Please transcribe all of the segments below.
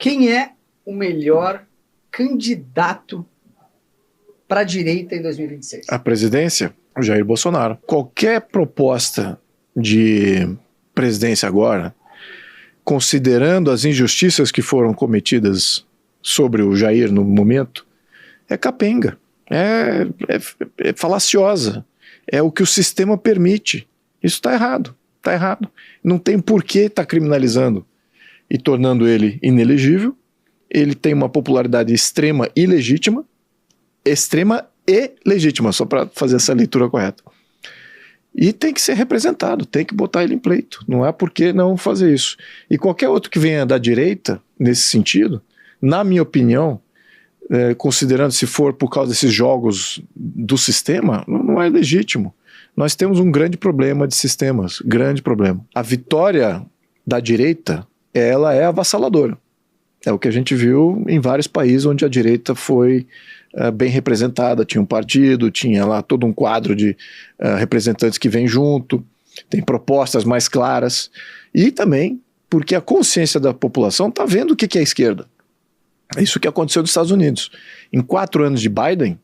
Quem é o melhor candidato para a direita em 2026? A presidência? O Jair Bolsonaro. Qualquer proposta de presidência agora, considerando as injustiças que foram cometidas sobre o Jair no momento, é capenga, é falaciosa, é o que o sistema permite. Isso está errado, está errado. Não tem por que estar criminalizando e tornando ele inelegível. Ele tem uma popularidade extrema e legítima, só para fazer essa leitura correta. E tem que ser representado, tem que botar ele em pleito. Não há por que não fazer isso. E qualquer outro que venha da direita, nesse sentido, na minha opinião, considerando se for por causa desses jogos do sistema, não é legítimo. Nós temos um grande problema de sistemas, grande problema. A vitória da direita, ela é avassaladora. É o que a gente viu em vários países onde a direita foi bem representada, tinha um partido, tinha lá todo um quadro de representantes que vem junto, tem propostas mais claras, e também porque a consciência da população está vendo o que é a esquerda. É isso que aconteceu nos Estados Unidos. Em 4 anos de Biden,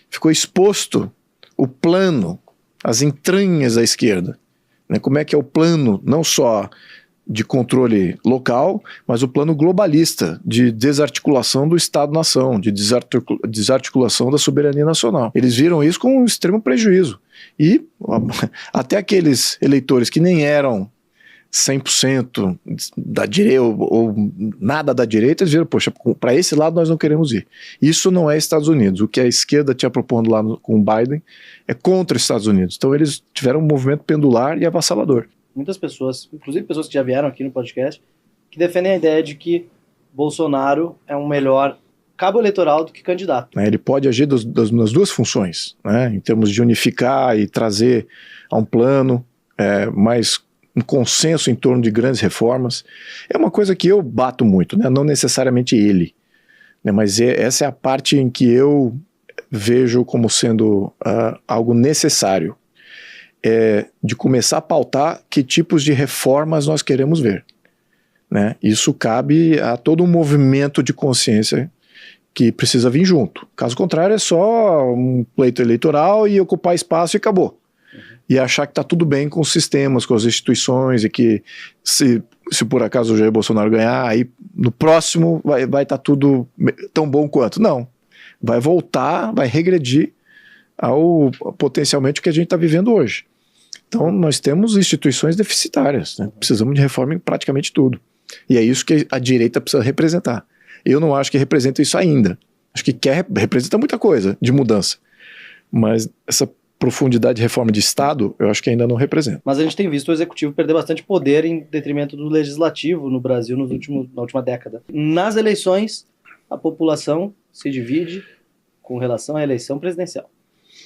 ficou exposto o plano, as entranhas da esquerda, né? Como é que é o plano, não só de controle local, mas o plano globalista de desarticulação do Estado-nação, de desarticulação da soberania nacional. Eles viram isso com um extremo prejuízo. E até aqueles eleitores que nem eram 100% da direita ou nada da direita, eles viram, poxa, para esse lado nós não queremos ir. Isso não é Estados Unidos. O que a esquerda tinha propondo lá com o Biden é contra os Estados Unidos. Então eles tiveram um movimento pendular e avassalador. Muitas pessoas, inclusive pessoas que já vieram aqui no podcast, que defendem a ideia de que Bolsonaro é um melhor cabo eleitoral do que candidato. Ele pode agir nas duas funções, né? Em termos de unificar e trazer a um plano mais um consenso em torno de grandes reformas. É uma coisa que eu bato muito, né? Não necessariamente ele, né? Mas essa é a parte em que eu vejo como sendo algo necessário. De começar a pautar que tipos de reformas nós queremos ver, né? Isso cabe a todo um movimento de consciência que precisa vir junto. Caso contrário, é só um pleito eleitoral e ocupar espaço e acabou. E achar que está tudo bem com os sistemas, com as instituições, e que se por acaso o Jair Bolsonaro ganhar, aí no próximo vai estar tudo tão bom quanto. Não. Vai voltar, vai regredir ao potencialmente o que a gente está vivendo hoje. Então nós temos instituições deficitárias, né? Precisamos de reforma em praticamente tudo. E é isso que a direita precisa representar. Eu não acho que representa isso ainda. Acho que representa muita coisa de mudança. Mas essa profundidade de reforma de Estado, eu acho que ainda não representa. Mas a gente tem visto o Executivo perder bastante poder em detrimento do Legislativo no Brasil na última década. Nas eleições, a população se divide com relação à eleição presidencial.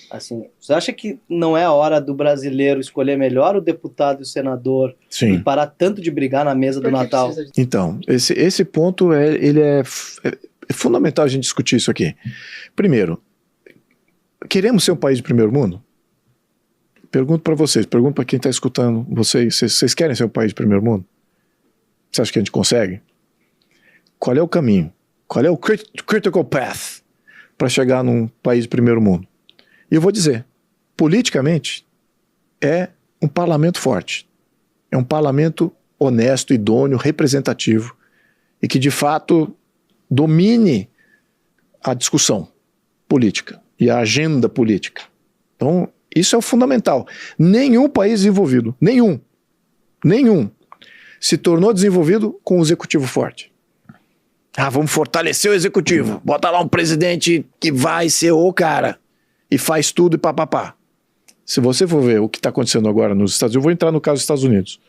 Assim, você acha que não é a hora do brasileiro escolher melhor o deputado e o senador? Sim. E parar tanto de brigar na mesa do Natal? Então, esse ponto é fundamental a gente discutir isso aqui. Primeiro, queremos ser um país de primeiro mundo? Pergunto para vocês, pergunto para quem está escutando, vocês querem ser um país de primeiro mundo? Você acha que a gente consegue? Qual é o caminho? Qual é o critical path para chegar num país de primeiro mundo? E eu vou dizer, politicamente, é um parlamento forte. É um parlamento honesto, idôneo, representativo, e que, de fato, domine a discussão política e a agenda política. Então, isso é o fundamental. Nenhum país desenvolvido, nenhum, se tornou desenvolvido com um executivo forte. Vamos fortalecer o executivo, bota lá um presidente que vai ser o cara, e faz tudo e papapá. Se você for ver o que está acontecendo agora nos Estados Unidos, eu vou entrar no caso dos Estados Unidos.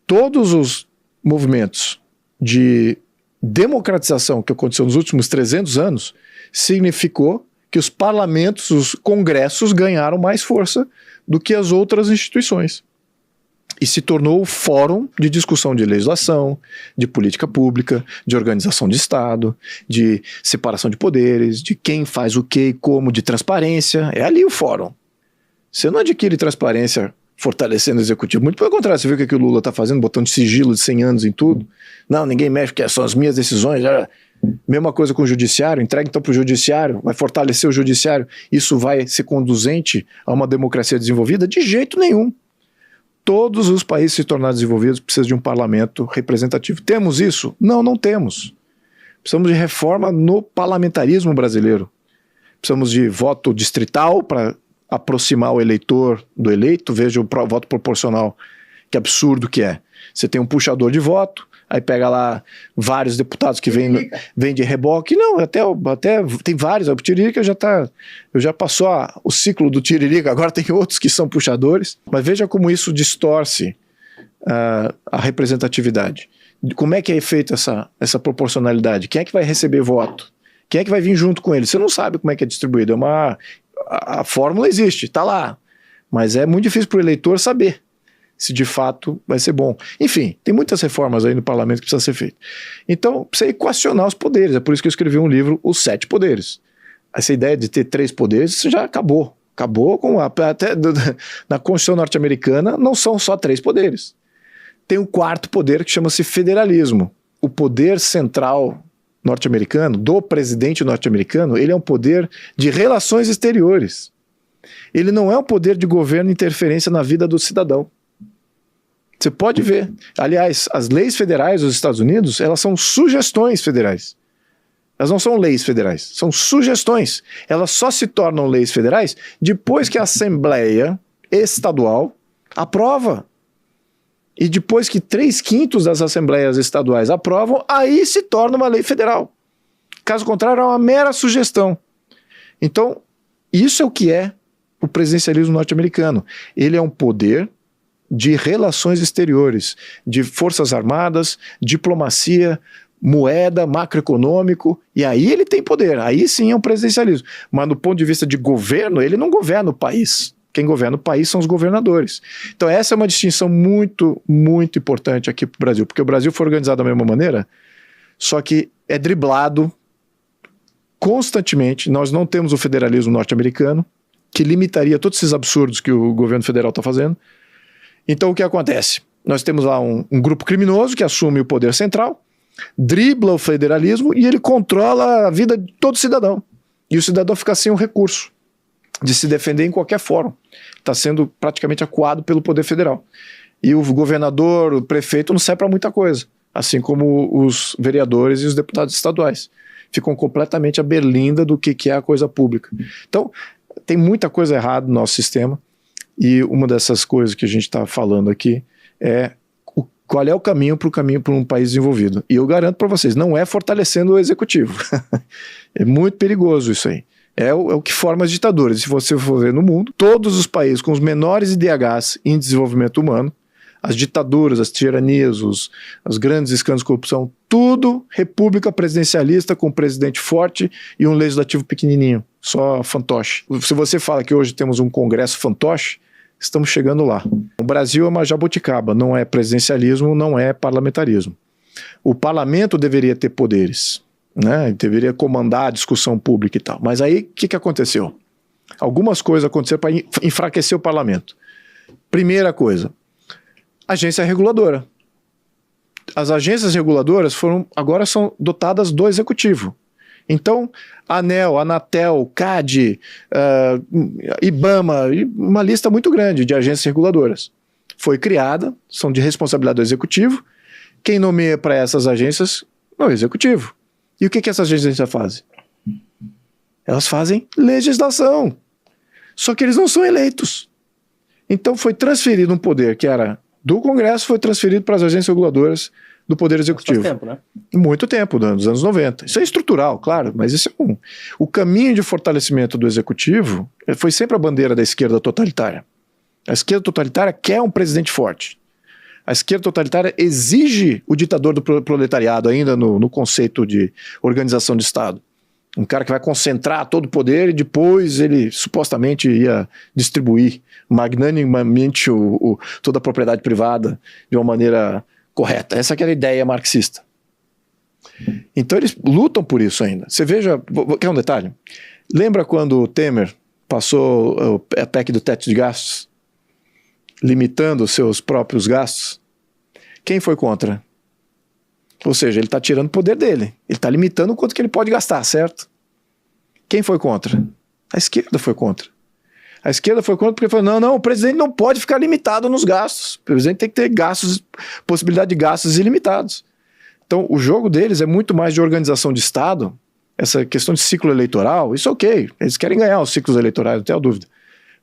Todos os movimentos de democratização que aconteceu nos últimos 300 anos significou que os parlamentos, os congressos ganharam mais força do que as outras instituições. E se tornou o fórum de discussão de legislação, de política pública, de organização de Estado, de separação de poderes, de quem faz o que e como, de transparência. É ali o fórum. Você não adquire transparência fortalecendo o executivo. Muito pelo contrário, você viu o que o Lula está fazendo, botando sigilo de 100 anos em tudo. Não, ninguém mexe, porque são as minhas decisões. Mesma coisa com o judiciário, entrega então para o judiciário, vai fortalecer o judiciário. Isso vai ser conduzente a uma democracia desenvolvida? De jeito nenhum. Todos os países se tornarem desenvolvidos precisam de um parlamento representativo. Temos isso? Não, não temos. Precisamos de reforma no parlamentarismo brasileiro. Precisamos de voto distrital para aproximar o eleitor do eleito. Veja o voto proporcional, que absurdo que é. Você tem um puxador de voto, aí pega lá vários deputados que vêm de reboque. Não, até tem vários. O Tiririca já passou o ciclo do Tiririca, agora tem outros que são puxadores. Mas veja como isso distorce a representatividade. Como é que é feita essa proporcionalidade? Quem é que vai receber voto? Quem é que vai vir junto com ele? Você não sabe como é que é distribuído. A fórmula existe, está lá. Mas é muito difícil para o eleitor saber se de fato vai ser bom. Enfim, tem muitas reformas aí no parlamento que precisam ser feitas. Então, precisa equacionar os poderes. É por isso que eu escrevi um livro, Os 7 Poderes. Essa ideia de ter 3 poderes, isso já acabou. Acabou com até na Constituição norte-americana, não são só 3 poderes. Tem um 4º poder que chama-se federalismo. O poder central norte-americano, do presidente norte-americano, ele é um poder de relações exteriores. Ele não é um poder de governo e interferência na vida do cidadão. Você pode ver. Aliás, as leis federais dos Estados Unidos, elas são sugestões federais. Elas não são leis federais, são sugestões. Elas só se tornam leis federais depois que a Assembleia Estadual aprova. E depois que 3/5 das assembleias estaduais aprovam, aí se torna uma lei federal. Caso contrário, é uma mera sugestão. Então, isso é o que é o presidencialismo norte-americano. Ele é um poder de relações exteriores, de forças armadas, diplomacia, moeda, macroeconômico, e aí ele tem poder. Aí sim é um presidencialismo. Mas do ponto de vista de governo, ele não governa o país. Quem governa o país são os governadores. Então essa é uma distinção muito, muito importante aqui para o Brasil, porque o Brasil foi organizado da mesma maneira, só que é driblado constantemente. Nós não temos o federalismo norte-americano, que limitaria todos esses absurdos que o governo federal está fazendo. Então o que acontece? Nós temos lá um grupo criminoso que assume o poder central, dribla o federalismo e ele controla a vida de todo cidadão. E o cidadão fica sem um recurso de se defender em qualquer fórum. Está sendo praticamente acuado pelo poder federal. E o governador, o prefeito não serve para muita coisa, assim como os vereadores e os deputados estaduais. Ficam completamente à berlinda do que é a coisa pública. Então, tem muita coisa errada no nosso sistema, e uma dessas coisas que a gente está falando aqui é qual é o caminho para um país desenvolvido. E eu garanto para vocês, não é fortalecendo o executivo. É muito perigoso isso aí. É o que forma as ditaduras. E se você for ver no mundo, todos os países com os menores IDHs em desenvolvimento humano, as ditaduras, as tiranias, os grandes escândalos de corrupção, tudo república presidencialista com um presidente forte e um legislativo pequenininho, só fantoche. Se você fala que hoje temos um congresso fantoche, estamos chegando lá. O Brasil é uma jabuticaba, não é presidencialismo, não é parlamentarismo. O parlamento deveria ter poderes, né? Deveria comandar a discussão pública e tal. Mas aí, o que aconteceu? Algumas coisas aconteceram para enfraquecer o parlamento. Primeira coisa, agência reguladora. As agências reguladoras agora são dotadas do executivo. Então, ANEEL, Anatel, CAD, IBAMA, uma lista muito grande de agências reguladoras. Foi criada, são de responsabilidade do executivo. Quem nomeia para essas agências é o executivo. E o que essas agências fazem? Elas fazem legislação. Só que eles não são eleitos. Então foi transferido um poder que era do Congresso, foi transferido para as agências reguladoras do Poder Executivo. Faz tempo, né? Muito tempo, nos anos 90. Isso é estrutural, claro, mas isso é o caminho de fortalecimento do Executivo foi sempre a bandeira da esquerda totalitária. A esquerda totalitária quer um presidente forte. A esquerda totalitária exige o ditador do proletariado, ainda no conceito de organização de Estado. Um cara que vai concentrar todo o poder e depois ele supostamente ia distribuir magnanimamente toda a propriedade privada de uma maneira correta. Essa que era a ideia marxista. Então eles lutam por isso ainda. Você veja, quer um detalhe? Lembra quando o Temer passou a PEC do teto de gastos? limitando os seus próprios gastos, quem foi contra? Ou seja, ele está tirando o poder dele. Ele está limitando o quanto que ele pode gastar, certo? Quem foi contra? A esquerda foi contra. A esquerda foi contra porque falou, não, o presidente não pode ficar limitado nos gastos. O presidente tem que ter gastos, possibilidade de gastos ilimitados. Então, o jogo deles é muito mais de organização de Estado, essa questão de ciclo eleitoral, isso é ok. Eles querem ganhar os ciclos eleitorais, não tenho dúvida.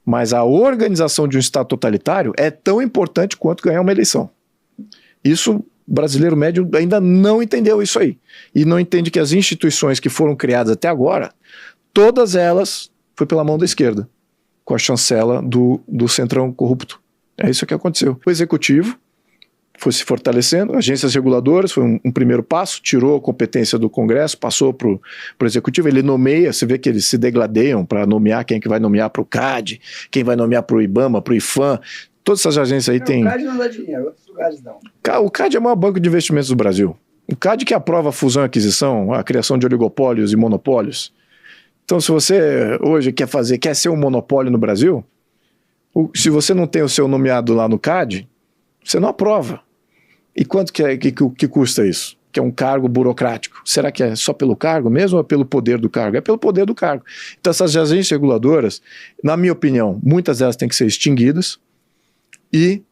Mas a organização de um Estado totalitário é tão importante quanto ganhar uma eleição. Isso, o brasileiro médio ainda não entendeu isso aí. E não entende que as instituições que foram criadas até agora, todas elas foi pela mão da esquerda, com a chancela do centrão corrupto. É isso que aconteceu. O executivo foi se fortalecendo, agências reguladoras foi um primeiro passo, tirou a competência do Congresso, passou para o executivo, ele nomeia, você vê que eles se degladeiam para nomear quem que vai nomear para o CAD, quem vai nomear para o IBAMA, para o IFAM, todas essas agências aí tem... O CAD não dá dinheiro, outros lugares não. O CAD é o maior banco de investimentos do Brasil. O CAD que aprova a fusão e aquisição, a criação de oligopólios e monopólios. Então, se você hoje quer ser um monopólio no Brasil, se você não tem o seu nomeado lá no CAD, você não aprova. E quanto que custa isso? Que é um cargo burocrático. Será que é só pelo cargo mesmo ou é pelo poder do cargo? É pelo poder do cargo. Então, essas agências reguladoras, na minha opinião, muitas delas têm que ser extinguidas e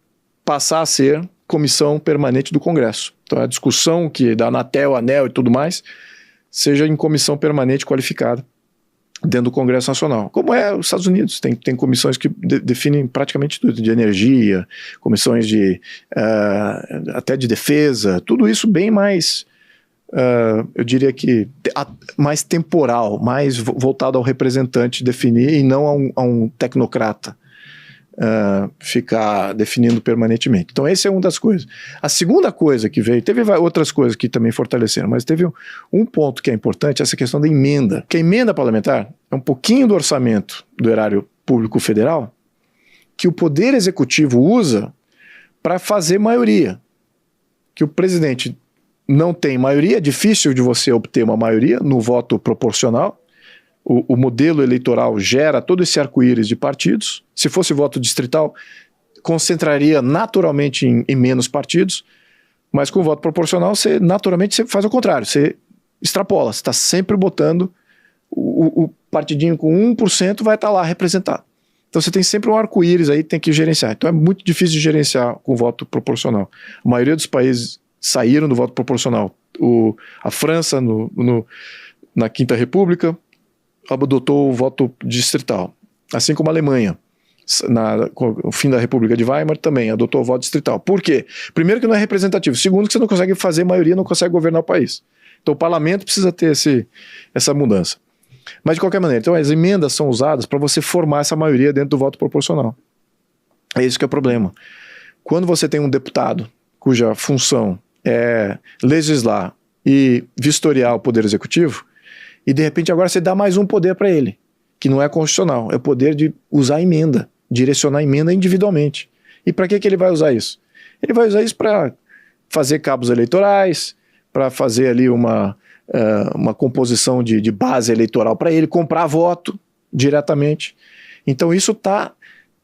passar a ser comissão permanente do Congresso. Então, a discussão que da Anatel, ANEEL e tudo mais, seja em comissão permanente qualificada dentro do Congresso Nacional, como é os Estados Unidos, tem comissões que definem praticamente tudo, de energia, comissões de até de defesa, tudo isso bem mais, eu diria que mais temporal, mais voltado ao representante definir e não a um tecnocrata ficar definindo permanentemente. Então essa é uma das coisas. A segunda coisa que veio, teve outras coisas que também fortaleceram, mas teve um ponto que é importante, essa questão da emenda. Que a emenda parlamentar é um pouquinho do orçamento do erário público federal que o Poder Executivo usa para fazer maioria. Que o presidente não tem maioria, é difícil de você obter uma maioria no voto proporcional. O modelo eleitoral gera todo esse arco-íris de partidos. Se fosse voto distrital, concentraria naturalmente em menos partidos, mas com o voto proporcional, você naturalmente faz o contrário, você extrapola, você está sempre botando o partidinho com 1% vai estar lá representado. Então você tem sempre um arco-íris aí, tem que gerenciar. Então é muito difícil de gerenciar com voto proporcional. A maioria dos países saíram do voto proporcional. A França, na Quinta República, adotou o voto distrital, assim como a Alemanha, com o fim da República de Weimar, também adotou o voto distrital. Por quê? Primeiro que não é representativo, segundo que você não consegue fazer maioria, não consegue governar o país. Então o parlamento precisa ter essa mudança. Mas de qualquer maneira, então as emendas são usadas para você formar essa maioria dentro do voto proporcional. É isso que é o problema. Quando você tem um deputado cuja função é legislar e vistoriar o Poder Executivo, e de repente agora você dá mais um poder para ele, que não é constitucional, é o poder de usar a emenda, direcionar a emenda individualmente. E para que ele vai usar isso? Ele vai usar isso para fazer cabos eleitorais, para fazer ali uma composição de base eleitoral para ele, comprar voto diretamente. Então isso está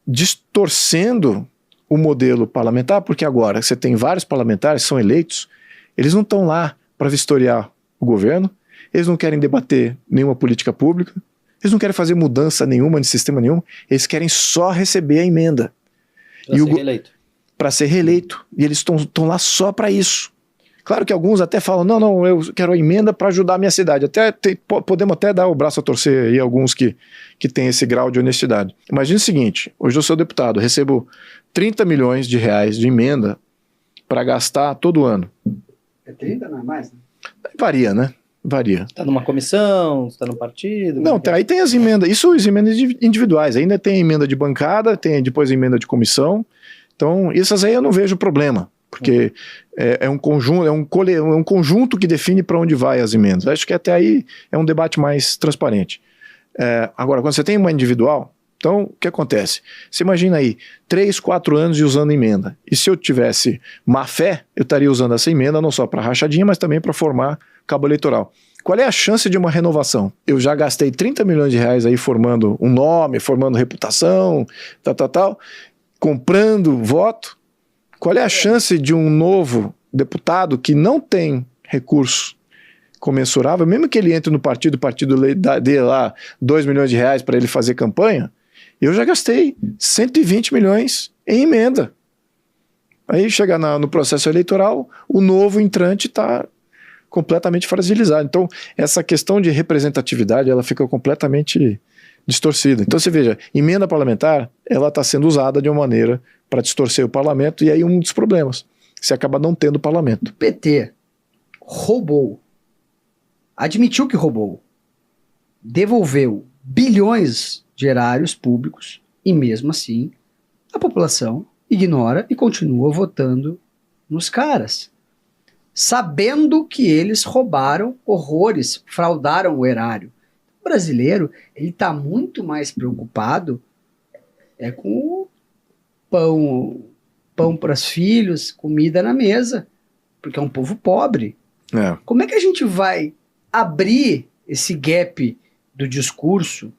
distorcendo o modelo parlamentar, porque agora você tem vários parlamentares que são eleitos, eles não estão lá para vistoriar o governo, eles não querem debater nenhuma política pública, eles não querem fazer mudança nenhuma de sistema nenhum, eles querem só receber a emenda. Para ser reeleito. Para ser reeleito. E eles estão lá só para isso. Claro que alguns até falam, não, eu quero a emenda para ajudar a minha cidade. Podemos até dar o braço a torcer aí, alguns que têm esse grau de honestidade. Imagina o seguinte, hoje eu sou deputado, recebo 30 milhões de reais de emenda para gastar todo ano. É 30, não é mais? Né? Varia, né? Varia. Está numa comissão, está no partido? Não, aí tem as emendas, isso as emendas individuais, ainda tem emenda de bancada, tem depois a emenda de comissão, então essas aí eu não vejo problema, porque é um conjunto que define para onde vai as emendas. Acho que até aí é um debate mais transparente. Agora, quando você tem uma individual, então o que acontece? Você imagina aí, 3, 4 anos de usando emenda, e se eu tivesse má fé, eu estaria usando essa emenda não só para rachadinha, mas também para formar cabo eleitoral. Qual é a chance de uma renovação? Eu já gastei 30 milhões de reais aí formando um nome, formando reputação, tal. comprando voto, qual é a chance de um novo deputado que não tem recurso comensurável, mesmo que ele entre no partido, o partido dê lá 2 milhões de reais para ele fazer campanha, eu já gastei 120 milhões em emenda. Aí chega no processo eleitoral, o novo entrante está completamente fragilizado. Então, essa questão de representatividade, ela fica completamente distorcida. Então, você veja, emenda parlamentar, ela está sendo usada de uma maneira para distorcer o parlamento, e aí um dos problemas, você acaba não tendo parlamento. O PT roubou, admitiu que roubou, devolveu bilhões de erários públicos, e mesmo assim, a população ignora e continua votando nos caras, sabendo que eles roubaram horrores, fraudaram o erário. O brasileiro, ele está muito mais preocupado com o pão para os filhos, comida na mesa, porque é um povo pobre. Como é que a gente vai abrir esse gap do discurso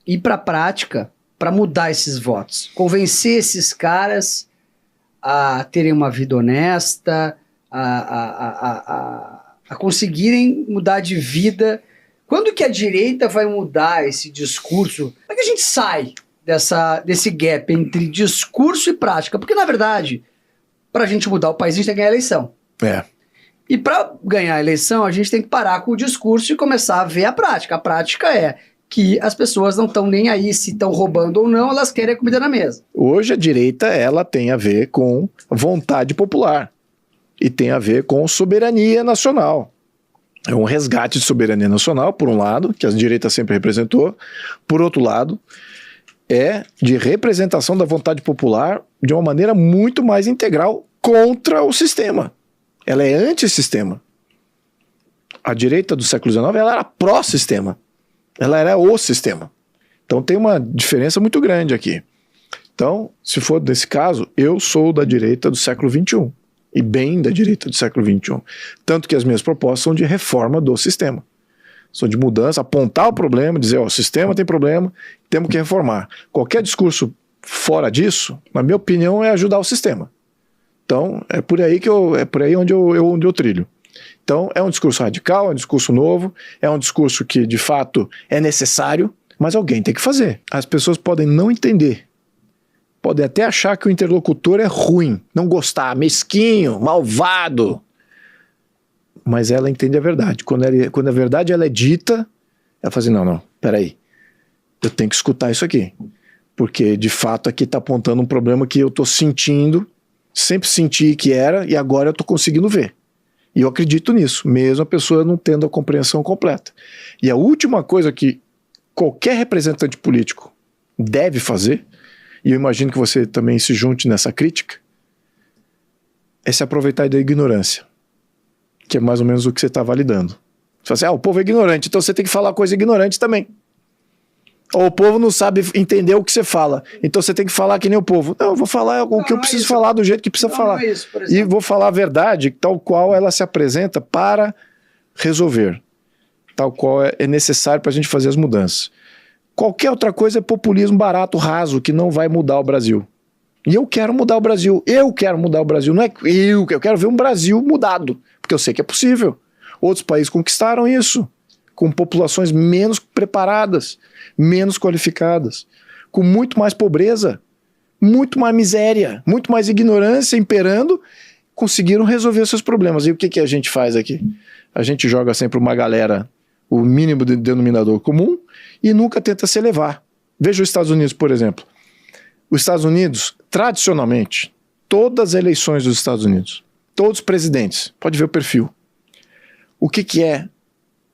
e ir para a prática para mudar esses votos? Convencer esses caras a terem uma vida honesta, a conseguirem mudar de vida. Quando que a direita vai mudar esse discurso? Como é que a gente sai desse gap entre discurso e prática? Porque, na verdade, para a gente mudar o país, a gente tem que ganhar a eleição. E para ganhar a eleição, a gente tem que parar com o discurso e começar a ver a prática. A prática é que as pessoas não estão nem aí se estão roubando ou não, elas querem a comida na mesa. Hoje a direita, ela tem a ver com vontade popular e tem a ver com soberania nacional. É um resgate de soberania nacional, por um lado, que a direita sempre representou. Por outro lado, é de representação da vontade popular de uma maneira muito mais integral contra o sistema. Ela é antissistema. A direita do século XIX, ela era pró-sistema. Ela era o sistema. Então tem uma diferença muito grande aqui. Então, se for desse caso, eu sou da direita do século XXI. E bem da direita do século XXI. Tanto que as minhas propostas são de reforma do sistema. São de mudança, apontar o problema, dizer, ó, o sistema tem problema, temos que reformar. Qualquer discurso fora disso, na minha opinião, é ajudar o sistema. Então, é por aí onde eu trilho. Então, é um discurso radical, é um discurso novo, é um discurso que, de fato, é necessário, mas alguém tem que fazer. As pessoas podem não entender. Podem até achar que o interlocutor é ruim, não gostar, mesquinho, malvado. Mas ela entende a verdade. Quando a verdade ela é dita, ela fala assim, não, peraí. Eu tenho que escutar isso aqui. Porque, de fato, aqui está apontando um problema que eu estou sentindo, sempre senti que era, e agora eu estou conseguindo ver. E eu acredito nisso, mesmo a pessoa não tendo a compreensão completa. E a última coisa que qualquer representante político deve fazer, e eu imagino que você também se junte nessa crítica, é se aproveitar da ignorância, que é mais ou menos o que você está validando. Você fala assim, o povo é ignorante, então você tem que falar coisa ignorante também. Ou o povo não sabe entender o que você fala, então você tem que falar que nem o povo. Não, eu vou falar o que eu preciso falar do jeito que precisa falar. E vou falar a verdade tal qual ela se apresenta para resolver, tal qual é necessário para a gente fazer as mudanças. Qualquer outra coisa é populismo barato, raso, que não vai mudar o Brasil. E eu quero mudar o Brasil. Não é eu quero ver um Brasil mudado, porque eu sei que é possível. Outros países conquistaram isso, com populações menos preparadas, menos qualificadas, com muito mais pobreza, muito mais miséria, muito mais ignorância imperando, conseguiram resolver seus problemas. E o que a gente faz aqui? A gente joga sempre uma galera, o mínimo de denominador comum, e nunca tenta se elevar. Veja os Estados Unidos, por exemplo. Os Estados Unidos, tradicionalmente, todas as eleições dos Estados Unidos, todos os presidentes, pode ver o perfil. O que é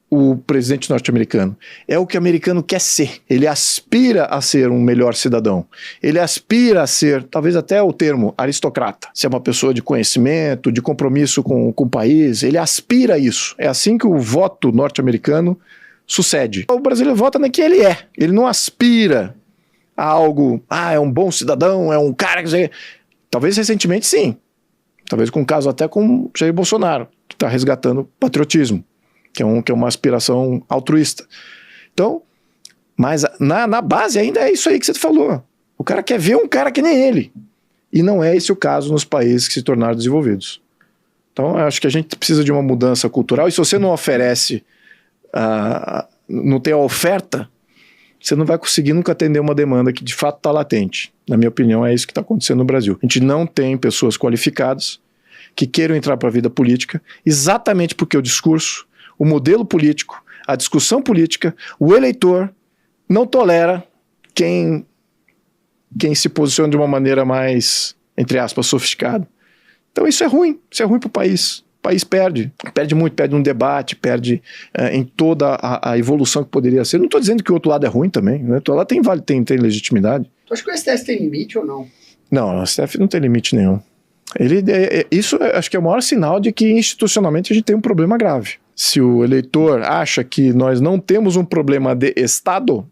o presidente norte-americano? É o que o americano quer ser. Ele aspira a ser um melhor cidadão. Ele aspira a ser, talvez até o termo, aristocrata. Se é uma pessoa de conhecimento, de compromisso com o país, ele aspira a isso. É assim que o voto norte-americano sucede. O brasileiro vota no que ele é. Ele não aspira a algo, é um bom cidadão, é um cara que... Talvez recentemente sim. Talvez com um caso até com Jair Bolsonaro, que está resgatando patriotismo, que é uma aspiração altruísta. Então, mas na base ainda é isso aí que você falou. O cara quer ver um cara que nem ele. E não é esse o caso nos países que se tornaram desenvolvidos. Então, eu acho que a gente precisa de uma mudança cultural. E se você não oferece, não tem a oferta, você não vai conseguir nunca atender uma demanda que de fato está latente. Na minha opinião, é isso que está acontecendo no Brasil. A gente não tem pessoas qualificadas que queiram entrar para a vida política, exatamente porque o discurso, o modelo político, a discussão política, o eleitor não tolera quem se posiciona de uma maneira mais, entre aspas, sofisticada. Então isso é ruim para o país. O país perde muito, perde um debate, perde em toda a evolução que poderia ser. Não estou dizendo que o outro lado é ruim também, né? O outro lado tem legitimidade. Tu acha que o STF tem limite ou não? Não, o STF não tem limite nenhum. Isso acho que é o maior sinal de que institucionalmente a gente tem um problema grave. Se o eleitor acha que nós não temos um problema de Estado,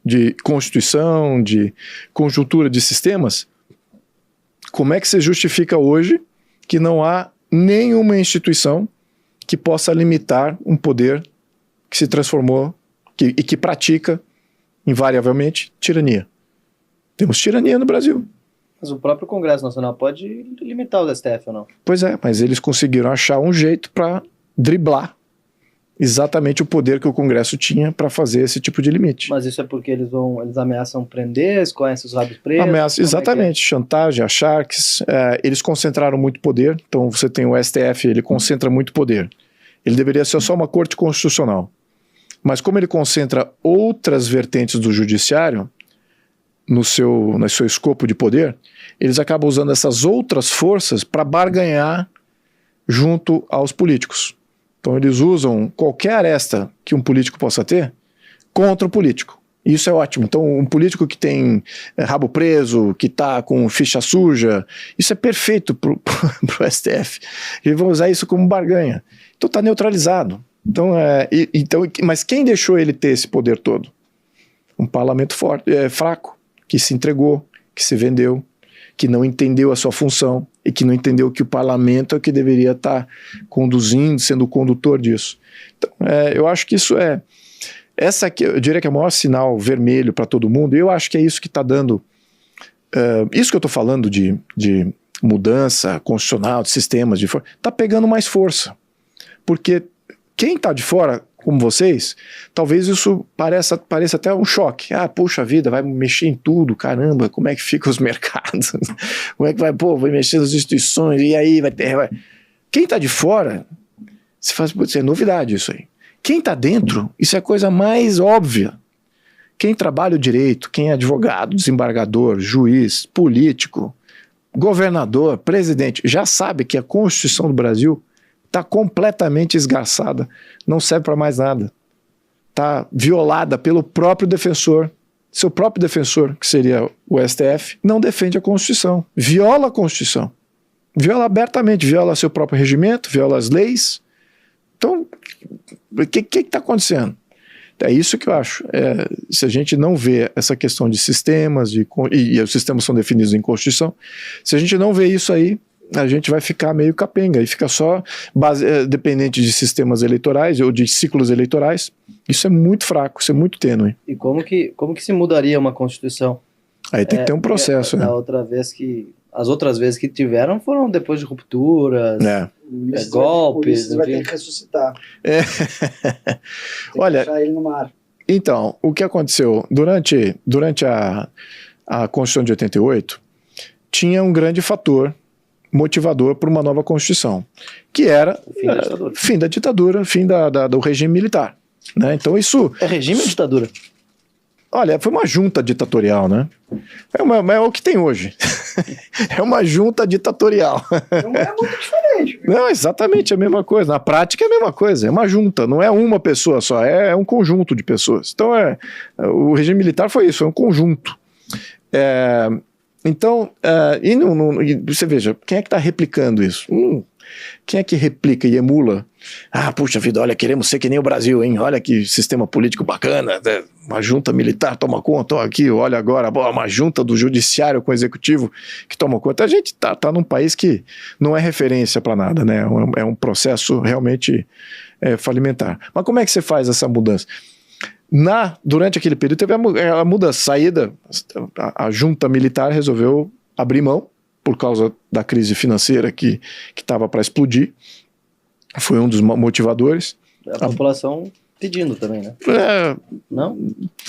de Constituição, de conjuntura de sistemas, como é que se justifica hoje que não há nenhuma instituição que possa limitar um poder que se transformou e que pratica, invariavelmente, tirania? Temos tirania no Brasil. Mas o próprio Congresso Nacional pode limitar o STF ou não? Pois é, mas eles conseguiram achar um jeito para driblar exatamente o poder que o Congresso tinha para fazer esse tipo de limite. Mas isso é porque eles ameaçam prender, eles conhecem os rábios presos? Ameaça, exatamente, chantagem, acharques, eles concentraram muito poder, então você tem o STF, ele concentra muito poder. Ele deveria ser só uma corte constitucional. Mas como ele concentra outras vertentes do judiciário no seu escopo de poder, eles acabam usando essas outras forças para barganhar junto aos políticos. Então eles usam qualquer aresta que um político possa ter contra o político. E isso é ótimo. Então um político que tem rabo preso, que está com ficha suja, isso é perfeito para o STF. Eles vão usar isso como barganha. Então está neutralizado. Mas quem deixou ele ter esse poder todo? Um parlamento fraco, que se entregou, que se vendeu, que não entendeu a sua função e que não entendeu que o parlamento é o que deveria estar conduzindo, sendo o condutor disso. Então, eu acho que isso essa aqui, eu diria que é o maior sinal vermelho para todo mundo, e eu acho que é isso que está dando, isso que eu estou falando de mudança constitucional, de sistemas, está pegando mais força, porque quem está de fora, como vocês, talvez isso pareça até um choque. Puxa vida, vai mexer em tudo, caramba, como é que ficam os mercados? Como é que vai mexer nas instituições, e aí vai ter... Quem está de fora, se faz, pode ser novidade isso aí. Quem está dentro, isso é a coisa mais óbvia. Quem trabalha o direito, quem é advogado, desembargador, juiz, político, governador, presidente, já sabe que a Constituição do Brasil está completamente esgarçada, não serve para mais nada. Está violada pelo próprio defensor. Seu próprio defensor, que seria o STF, não defende a Constituição. Viola a Constituição. Viola abertamente, viola seu próprio regimento, viola as leis. Então, o que está acontecendo? É isso que eu acho. Se a gente não vê essa questão de sistemas, e os sistemas são definidos em Constituição, se a gente não vê isso aí, a gente vai ficar meio capenga e fica só dependente de sistemas eleitorais ou de ciclos eleitorais. Isso é muito fraco, isso é muito tênue. E como que se mudaria uma Constituição? Aí tem que ter um processo. As outras vezes que tiveram foram depois de rupturas, golpes. Você vai ter que ressuscitar. Olha, deixar ele no mar. Então, o que aconteceu? Durante a Constituição de 88, tinha um grande fator motivador para uma nova Constituição, que era o fim da ditadura, fim do regime militar. Né? Então isso... É regime ou ditadura? Olha, foi uma junta ditatorial, né? É o que tem hoje. É uma junta ditatorial. Não é muito diferente. Não, exatamente a mesma coisa. Na prática é a mesma coisa. É uma junta, não é uma pessoa só, é um conjunto de pessoas. Então o regime militar foi isso, foi um conjunto. Então, você veja, quem é que está replicando isso? Quem é que replica e emula? Puxa vida, olha, queremos ser que nem o Brasil, hein? Olha que sistema político bacana, uma junta militar toma conta, aqui, olha agora, uma junta do judiciário com o executivo que toma conta. A gente tá num país que não é referência para nada, né? É um processo realmente falimentar. Mas como é que você faz essa mudança? Durante aquele período teve a mudança, saída, a junta militar resolveu abrir mão por causa da crise financeira que estava para explodir, foi um dos motivadores. A população pedindo também, né? Não?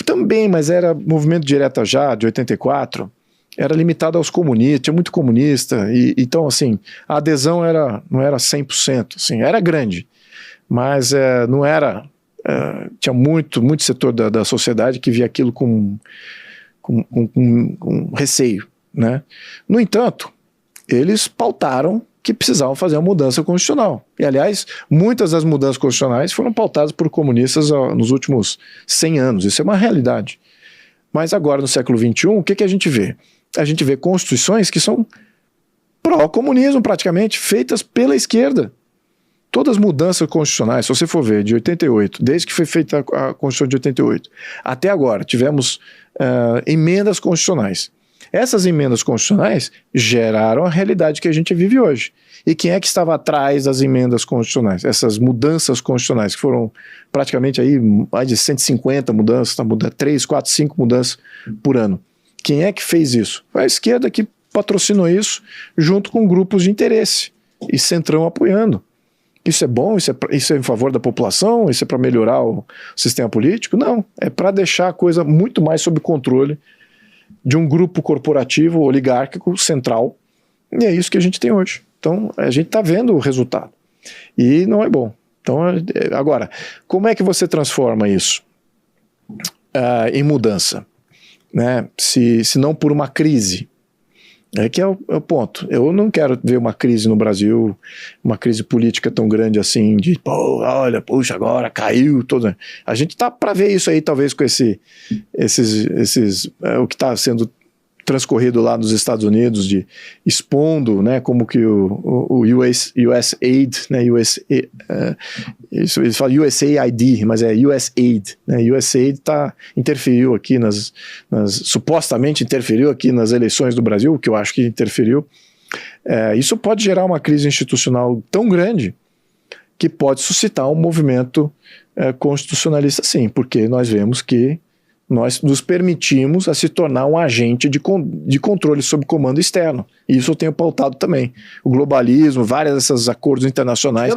Também, mas era movimento direto já, de 84, era limitado aos comunistas, tinha muito comunista, então assim, a adesão não era 100%, assim, era grande, mas não era, tinha muito setor da sociedade que via aquilo com receio, né? No entanto, eles pautaram que precisavam fazer uma mudança constitucional. E, aliás, muitas das mudanças constitucionais foram pautadas por comunistas nos últimos 100 anos. Isso é uma realidade. Mas agora, no século XXI, o que a gente vê? A gente vê constituições que são pró-comunismo, praticamente, feitas pela esquerda. Todas as mudanças constitucionais, se você for ver, de 88, desde que foi feita a Constituição de 88, até agora, tivemos emendas constitucionais. Essas emendas constitucionais geraram a realidade que a gente vive hoje. E quem é que estava atrás das emendas constitucionais? Essas mudanças constitucionais, que foram praticamente aí mais de 150 mudanças, 3, 4, 5 mudanças por ano. Quem é que fez isso? Foi a esquerda que patrocinou isso, junto com grupos de interesse, e Centrão apoiando. Isso é bom? Isso é em favor da população? Isso é para melhorar o sistema político? Não, é para deixar a coisa muito mais sob controle de um grupo corporativo, oligárquico, central, e é isso que a gente tem hoje. Então, a gente está vendo o resultado, e não é bom. Então, agora, como é que você transforma isso em mudança? Né? Se não por uma crise, que é o ponto. Eu não quero ver uma crise no Brasil, uma crise política tão grande assim, de, puxa, agora caiu, toda. A gente tá para ver isso aí, talvez com o que está sendo transcorrido lá nos Estados Unidos, de expondo, né, como que o USAID, né, eles falam USAID, mas é USAID, né, USAID interferiu aqui supostamente interferiu aqui nas eleições do Brasil, que eu acho que interferiu. Isso pode gerar uma crise institucional tão grande que pode suscitar um movimento constitucionalista, sim, porque nós vemos que nós nos permitimos a se tornar um agente de controle sob comando externo. E isso eu tenho pautado também. O globalismo, vários desses acordos internacionais.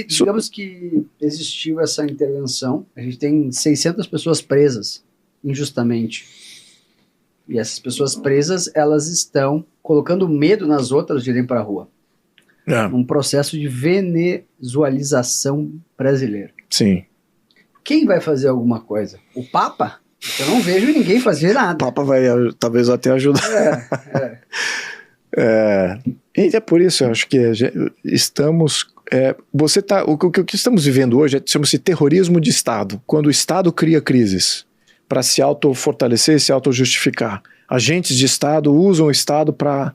Digamos que existiu essa intervenção, a gente tem 600 pessoas presas injustamente. E essas pessoas presas, elas estão colocando medo nas outras de irem para a rua. Um processo de venezualização brasileira. Sim. Quem vai fazer alguma coisa? O Papa? Eu não vejo ninguém fazer nada. O Papa vai talvez até ajudar. E é por isso, eu acho que estamos... o que estamos vivendo hoje chama-se terrorismo de Estado. Quando o Estado cria crises para se autofortalecer, se autojustificar. Agentes de Estado usam o Estado para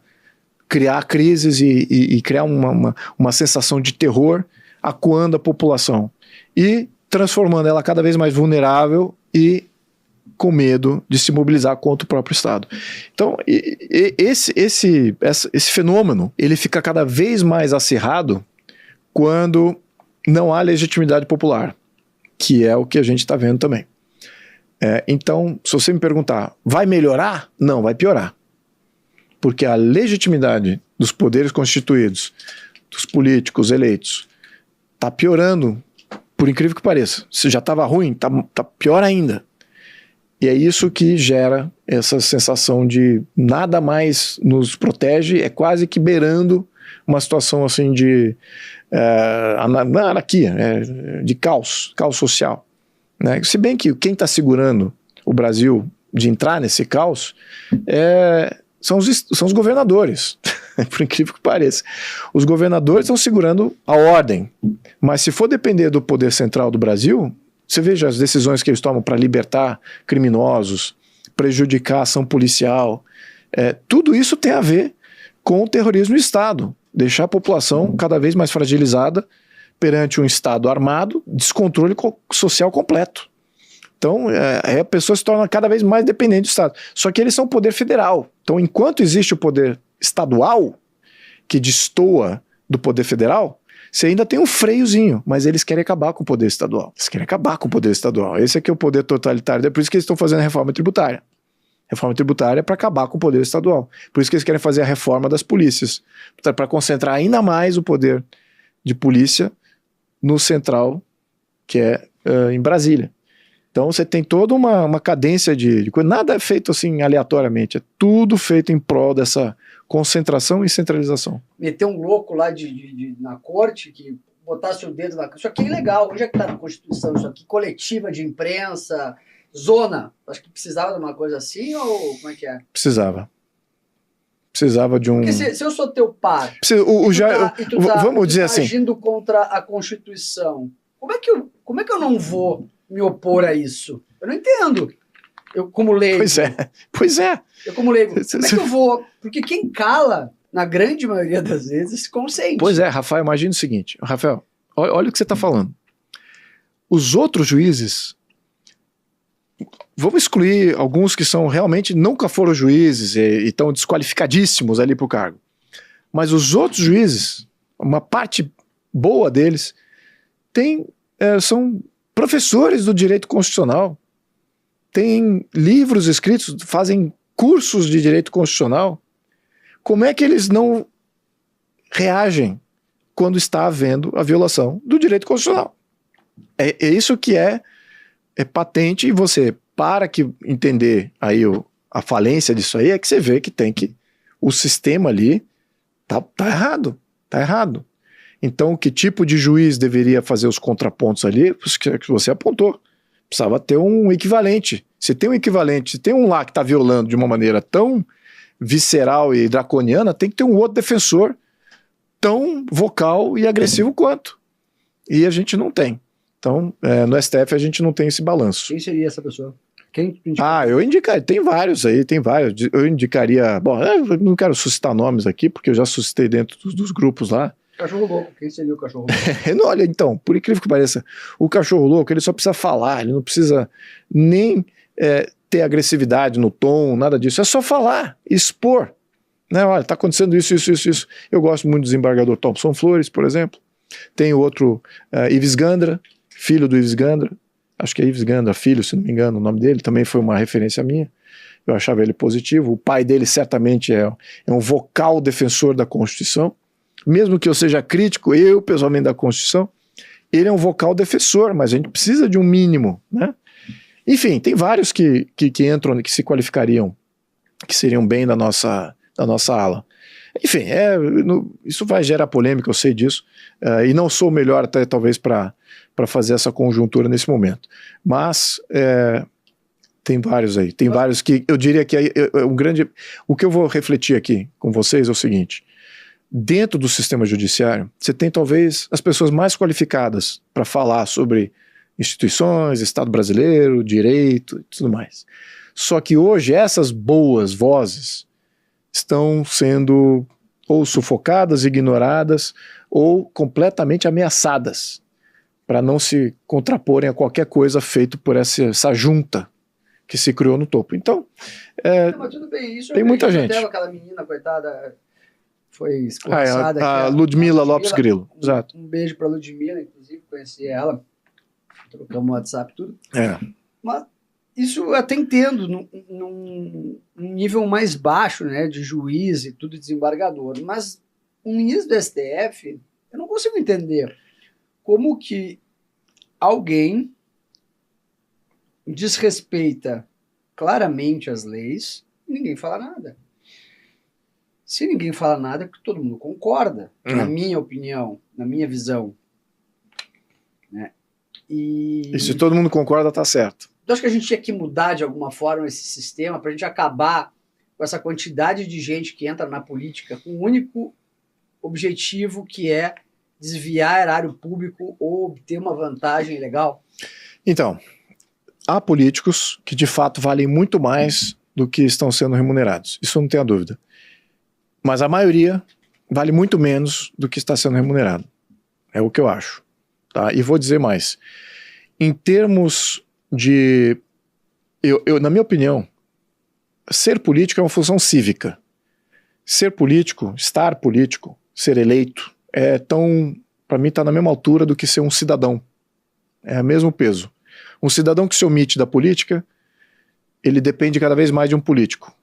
criar crises e criar uma sensação de terror, acuando a população. E transformando ela cada vez mais vulnerável e com medo de se mobilizar contra o próprio Estado. Então, esse fenômeno, ele fica cada vez mais acirrado quando não há legitimidade popular, que é o que a gente está vendo também. Então, se você me perguntar, vai melhorar? Não, vai piorar. Porque a legitimidade dos poderes constituídos, dos políticos eleitos, está piorando, por incrível que pareça. Se já estava ruim, tá pior ainda. E é isso que gera essa sensação de nada mais nos protege, é quase que beirando uma situação assim de anarquia, de caos social. Né? Se bem que quem está segurando o Brasil de entrar nesse caos são os governadores, por incrível que pareça. Os governadores estão segurando a ordem, mas se for depender do poder central do Brasil... Você veja as decisões que eles tomam para libertar criminosos, prejudicar a ação policial. Tudo isso tem a ver com o terrorismo do Estado. Deixar a população cada vez mais fragilizada perante um Estado armado, descontrole social completo. Então, a pessoa se torna cada vez mais dependente do Estado. Só que eles são poder federal. Então, enquanto existe o poder estadual, que destoa do poder federal, Você ainda tem um freiozinho, mas eles querem acabar com o poder estadual. Eles querem acabar com o poder estadual. Esse aqui é o poder totalitário. É por isso que eles estão fazendo a reforma tributária. Reforma tributária é para acabar com o poder estadual. Por isso que eles querem fazer a reforma das polícias, para concentrar ainda mais o poder de polícia no central, que é em Brasília. Então você tem toda uma cadência de coisa. Nada é feito assim aleatoriamente, é tudo feito em prol dessa concentração e centralização. Meter um louco lá na corte que botasse o dedo na... Isso aqui é ilegal. Onde é que está na Constituição isso aqui? Coletiva de imprensa, zona. Acho que precisava de uma coisa assim ou como é que é? Precisava de um... Porque se eu sou teu par vamos dizer assim, agindo contra a Constituição, como é que eu não vou me opor a isso? Eu não entendo. Eu como leigo. Pois é. Eu como leigo. Como é que eu vou? Porque quem cala, na grande maioria das vezes, consente. Pois é, Rafael, imagina o seguinte. Rafael, olha o que você está falando. Os outros juízes... Vamos excluir alguns que são realmente nunca foram juízes e estão desqualificadíssimos ali para o cargo. Mas os outros juízes, uma parte boa deles, são professores do direito constitucional, têm livros escritos, fazem cursos de direito constitucional. Como é que eles não reagem quando está havendo a violação do direito constitucional? É isso que é patente, e você, para que entender aí a falência disso aí, é que você vê que o sistema ali tá errado. Então, que tipo de juiz deveria fazer os contrapontos ali, que você apontou? Precisava ter um equivalente. Se tem um equivalente, se tem um lá que está violando de uma maneira tão visceral e draconiana, tem que ter um outro defensor tão vocal e agressivo quanto. E a gente não tem. Então, no STF a gente não tem esse balanço. Quem seria essa pessoa? Eu indicaria, tem vários. Eu indicaria, bom, eu não quero suscitar nomes aqui, porque eu já suscitei dentro dos grupos lá. Cachorro louco, quem seria o cachorro louco? Olha, então, por incrível que pareça, o cachorro louco, ele só precisa falar, ele não precisa nem ter agressividade no tom, nada disso, é só falar, expor. Né? Olha, tá acontecendo isso. Eu gosto muito do desembargador Thompson Flores, por exemplo. Tem o outro, Ives Gandra, filho do Ives Gandra, acho que é Ives Gandra, filho, se não me engano, o nome dele, também foi uma referência minha, eu achava ele positivo. O pai dele certamente é um vocal defensor da Constituição, mesmo que eu seja crítico, eu pessoalmente da Constituição, ele é um vocal defensor, mas a gente precisa de um mínimo, né? Enfim, tem vários que entram, que se qualificariam, que seriam bem da nossa ala. Enfim, isso vai gerar polêmica, eu sei disso, e não sou o melhor até talvez para fazer essa conjuntura nesse momento. Mas tem vários aí, tem vários que eu diria que o que eu vou refletir aqui com vocês é o seguinte: dentro do sistema judiciário, você tem talvez as pessoas mais qualificadas para falar sobre instituições, Estado brasileiro, direito e tudo mais. Só que hoje essas boas vozes estão sendo ou sufocadas, ignoradas ou completamente ameaçadas para não se contraporem a qualquer coisa feita por essa junta que se criou no topo. Então, mas tudo bem, isso tem muita gente. Aquela menina, coitada, foi escorraçada. A Ludmila Lopes Grilo. Exato. Um beijo para Ludmila, inclusive, conheci ela, trocamos o WhatsApp e tudo. Mas isso eu até entendo, num nível mais baixo, né, de juiz e tudo, desembargador, mas um ministro do STF, eu não consigo entender como que alguém desrespeita claramente as leis e ninguém fala nada. Se ninguém fala nada, é porque todo mundo concorda, na minha opinião, na minha visão. Né? E se todo mundo concorda, tá certo. Eu acho que a gente tinha que mudar de alguma forma esse sistema para a gente acabar com essa quantidade de gente que entra na política com o único objetivo, que é desviar erário público ou obter uma vantagem legal. Então, há políticos que de fato valem muito mais do que estão sendo remunerados. Isso não tenha dúvida. Mas a maioria vale muito menos do que está sendo remunerado. É o que eu acho. Tá? E vou dizer mais. Em termos de... na minha opinião, ser político é uma função cívica. Ser político, estar político, ser eleito, é tão para mim está na mesma altura do que ser um cidadão. É o mesmo peso. Um cidadão que se omite da política, ele depende cada vez mais de um político.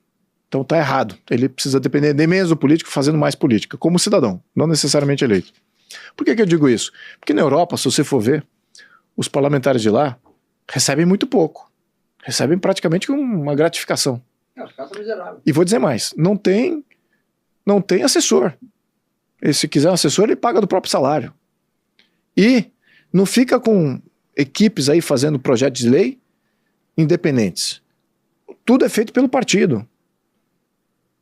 Então tá errado. Ele precisa depender nem menos do político fazendo mais política, como cidadão, não necessariamente eleito. Por que eu digo isso? Porque na Europa, se você for ver, os parlamentares de lá recebem muito pouco. Recebem praticamente uma gratificação. Os caras são miseráveis. E vou dizer mais, não tem assessor. E se quiser um assessor, ele paga do próprio salário. E não fica com equipes aí fazendo projetos de lei independentes. Tudo é feito pelo partido.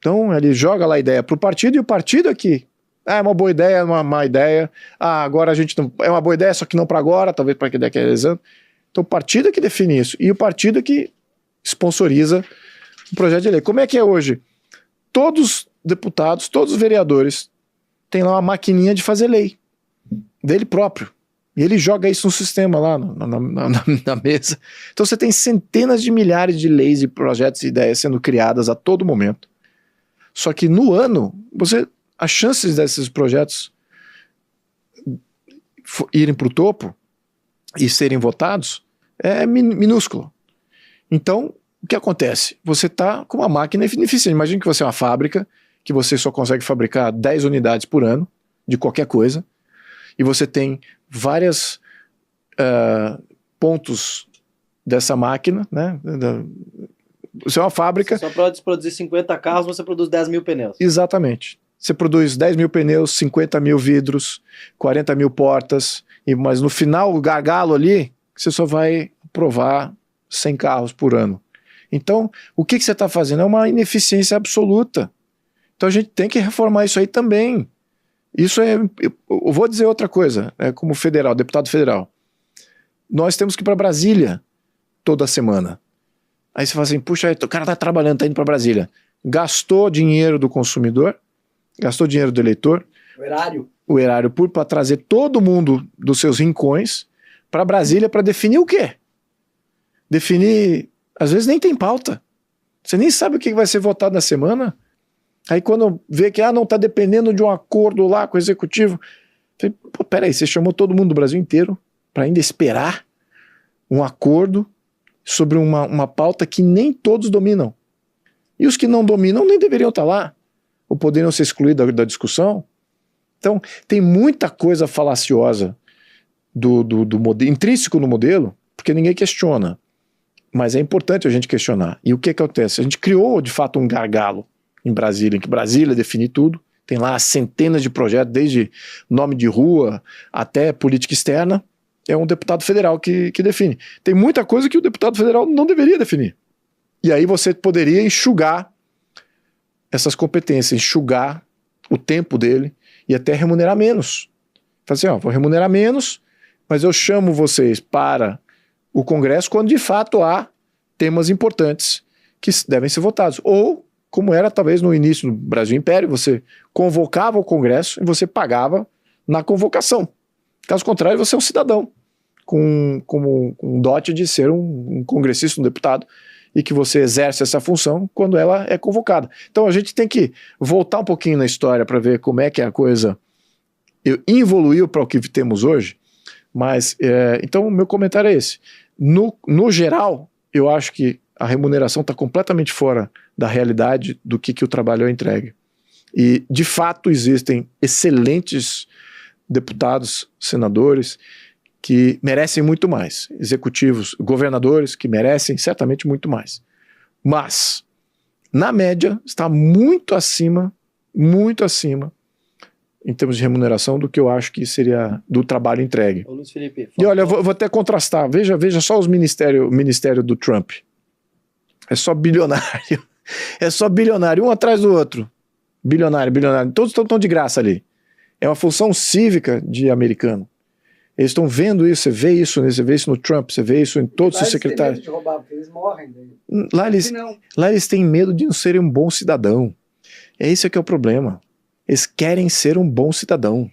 Então ele joga lá a ideia para o partido e o partido aqui. É uma boa ideia, é uma má ideia. Agora a gente não. É uma boa ideia, só que não para agora, talvez para daqui a 10 anos. Então o partido é que define isso. E o partido é que sponsoriza o projeto de lei. Como é que é hoje? Todos os deputados, todos os vereadores têm lá uma maquininha de fazer lei dele próprio. E ele joga isso no sistema lá na mesa. Então você tem centenas de milhares de leis e projetos e ideias sendo criadas a todo momento. Só que no ano, as chances desses projetos irem para o topo e serem votados é minúsculo. Então, o que acontece? Você está com uma máquina ineficiente. Imagina que você é uma fábrica, que você só consegue fabricar 10 unidades por ano, de qualquer coisa, e você tem vários pontos dessa máquina, né? Você é uma fábrica... Só para produzir 50 carros, você produz 10 mil pneus. Exatamente. Você produz 10 mil pneus, 50 mil vidros, 40 mil portas, mas no final, o gargalo ali, você só vai aprovar 100 carros por ano. Então, o que você está fazendo? É uma ineficiência absoluta. Então a gente tem que reformar isso aí também. Isso é... Eu vou dizer outra coisa, como federal, deputado federal. Nós temos que ir para Brasília toda semana. Aí você fala assim, puxa, o cara está trabalhando, está indo para Brasília. Gastou dinheiro do consumidor, gastou dinheiro do eleitor. O erário para trazer todo mundo dos seus rincões para Brasília para definir o quê? Definir... Às vezes nem tem pauta. Você nem sabe o que vai ser votado na semana. Aí quando vê que não está dependendo de um acordo lá com o executivo, falei, pô, peraí, você chamou todo mundo do Brasil inteiro para ainda esperar um acordo sobre uma pauta que nem todos dominam. E os que não dominam nem deveriam estar lá, ou poderiam ser excluídos da discussão. Então, tem muita coisa falaciosa do modelo, intrínseco no modelo, porque ninguém questiona. Mas é importante a gente questionar. E o que acontece? A gente criou, de fato, um gargalo em Brasília, em que Brasília define tudo. Tem lá centenas de projetos, desde nome de rua até política externa. É um deputado federal que define. Tem muita coisa que o deputado federal não deveria definir. E aí você poderia enxugar essas competências, enxugar o tempo dele e até remunerar menos. Fala assim, vou remunerar menos, mas eu chamo vocês para o Congresso quando de fato há temas importantes que devem ser votados. Ou, como era talvez no início do Brasil Império, você convocava o Congresso e você pagava na convocação. Caso contrário, você é um cidadão com um dote de ser um congressista, um deputado, e que você exerce essa função quando ela é convocada. Então a gente tem que voltar um pouquinho na história para ver como é que a coisa evoluiu para o que temos hoje. Mas, então o meu comentário é esse. No geral, eu acho que a remuneração está completamente fora da realidade do que o trabalho é entregue. E, de fato, existem excelentes deputados, senadores, que merecem muito mais. Executivos, governadores, que merecem certamente muito mais. Mas, na média, está muito acima, em termos de remuneração, do que eu acho que seria do trabalho entregue. Ô, Luiz Felipe, e olha, eu vou até contrastar. Veja só o ministério do Trump. É só bilionário. É só bilionário, um atrás do outro. Bilionário. Todos estão de graça ali. É uma função cívica de americano. Eles estão vendo isso, você vê isso no Trump, você vê isso em todos os secretários. De roubar, porque eles morrem. Lá eles têm medo de não serem um bom cidadão. Esse que é o problema. Eles querem ser um bom cidadão.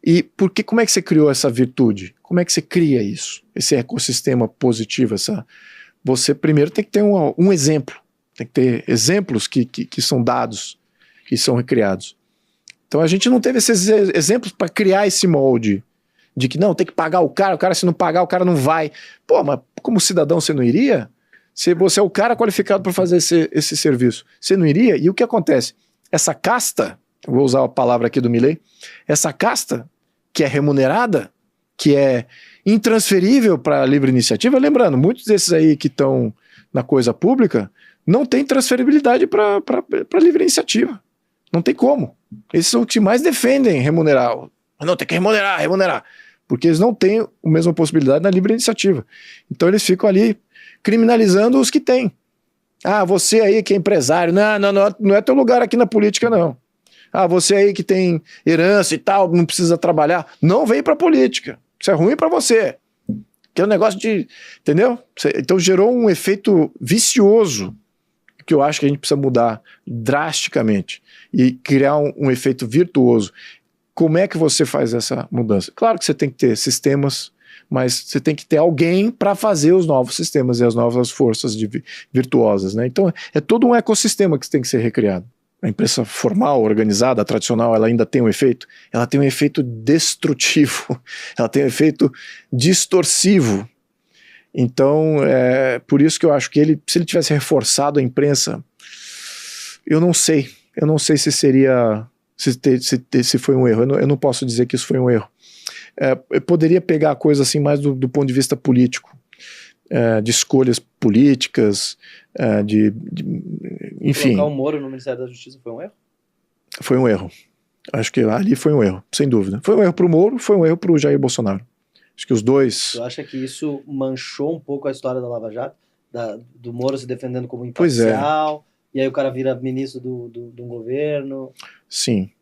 E como é que você criou essa virtude? Como é que você cria isso? Esse ecossistema positivo, você primeiro tem que ter um exemplo. Tem que ter exemplos que são dados, que são recriados. Então a gente não teve esses exemplos para criar esse molde de que não, tem que pagar o cara se não pagar, o cara não vai. Pô, mas como cidadão você não iria? Se você é o cara qualificado para fazer esse serviço, você não iria? E o que acontece? Essa casta, vou usar a palavra aqui do Milei, essa casta que é remunerada, que é intransferível para a livre iniciativa, lembrando, muitos desses aí que estão na coisa pública não tem transferibilidade para livre iniciativa. Não tem como. Esses são os que mais defendem remunerar. Não, tem que remunerar. Porque eles não têm a mesma possibilidade na livre iniciativa. Então eles ficam ali criminalizando os que têm. Ah, você aí que é empresário, não é teu lugar aqui na política, não. Ah, você aí que tem herança e tal, não precisa trabalhar, não vem pra política. Isso é ruim pra você. Que é um negócio de... Entendeu? Então gerou um efeito vicioso que eu acho que a gente precisa mudar drasticamente e criar um efeito virtuoso. Como é que você faz essa mudança? Claro que você tem que ter sistemas, mas você tem que ter alguém para fazer os novos sistemas e as novas forças virtuosas, né? Então é todo um ecossistema que tem que ser recriado. A imprensa formal, organizada, tradicional, ela ainda tem um efeito? Ela tem um efeito destrutivo, ela tem um efeito distorsivo. Então, por isso que eu acho que se ele tivesse reforçado a imprensa, eu não sei se seria, se foi um erro, eu não posso dizer que isso foi um erro. Eu poderia pegar a coisa assim mais do ponto de vista político, de escolhas políticas, enfim. Colocar o Moro no Ministério da Justiça foi um erro? Foi um erro. Acho que ali foi um erro, sem dúvida. Foi um erro para o Moro, foi um erro para o Jair Bolsonaro. Acho que os dois... Você acha que isso manchou um pouco a história da Lava Jato? Do Moro se defendendo como imparcial, e aí o cara vira ministro do governo? Sim,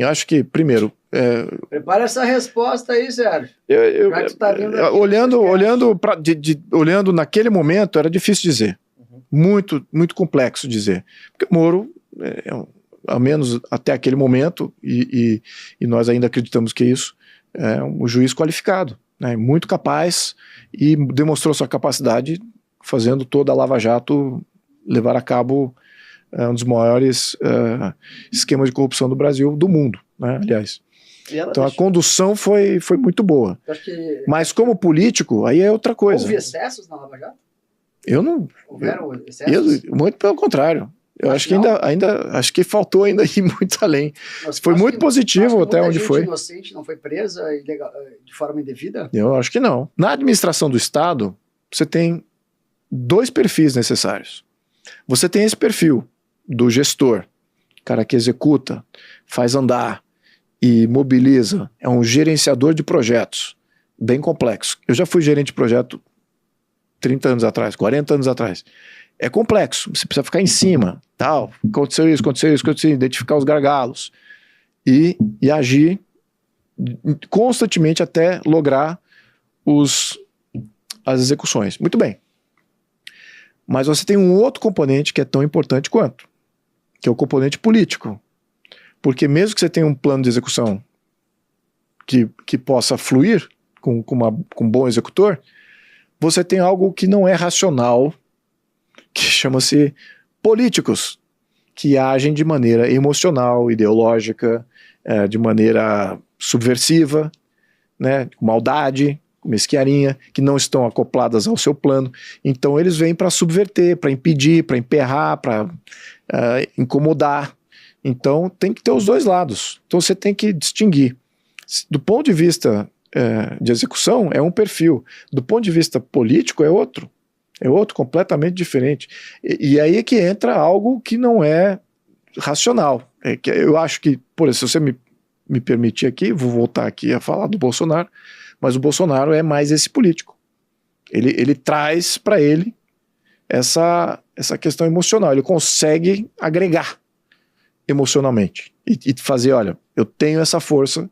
acho que, primeiro... Prepara essa resposta aí, Sérgio. Olhando naquele momento, era difícil dizer. Muito, muito complexo dizer. Porque o Moro, ao menos até aquele momento, e nós ainda acreditamos que isso, é um juiz qualificado, né, muito capaz, e demonstrou sua capacidade fazendo toda a Lava Jato levar a cabo um dos maiores esquemas de corrupção do Brasil, do mundo, né, aliás. Então a condução foi muito boa. Mas como político, aí é outra coisa. Houve excessos na Lava Jato? Eu não... Houveram excessos? Muito pelo contrário. Eu acho que acho que faltou ainda ir muito além. Foi muito positivo até onde foi. Inocente não foi presa de forma indevida? Eu acho que não. Na administração do Estado, você tem dois perfis necessários. Você tem esse perfil do gestor, cara que executa, faz andar e mobiliza, é um gerenciador de projetos, bem complexo. Eu já fui gerente de projeto 30 anos atrás, 40 anos atrás. É complexo, você precisa ficar em cima, tal, aconteceu isso, identificar os gargalos e agir constantemente até lograr as execuções. Muito bem. Mas você tem um outro componente que é tão importante quanto, que é o componente político. Porque mesmo que você tenha um plano de execução que possa fluir com um bom executor, você tem algo que não é racional, que chama-se políticos, que agem de maneira emocional, ideológica, de maneira subversiva, né, com maldade, com mesquiarinha, que não estão acopladas ao seu plano. Então eles vêm para subverter, para impedir, para emperrar, para incomodar. Então tem que ter os dois lados. Então você tem que distinguir. Do ponto de vista de execução, é um perfil. Do ponto de vista político, é outro. É outro, completamente diferente. E aí é que entra algo que não é racional. Eu acho que, por exemplo, se você me permitir aqui, vou voltar aqui a falar do Bolsonaro, mas o Bolsonaro é mais esse político. Ele traz para ele essa questão emocional. Ele consegue agregar emocionalmente e fazer, olha, eu tenho essa força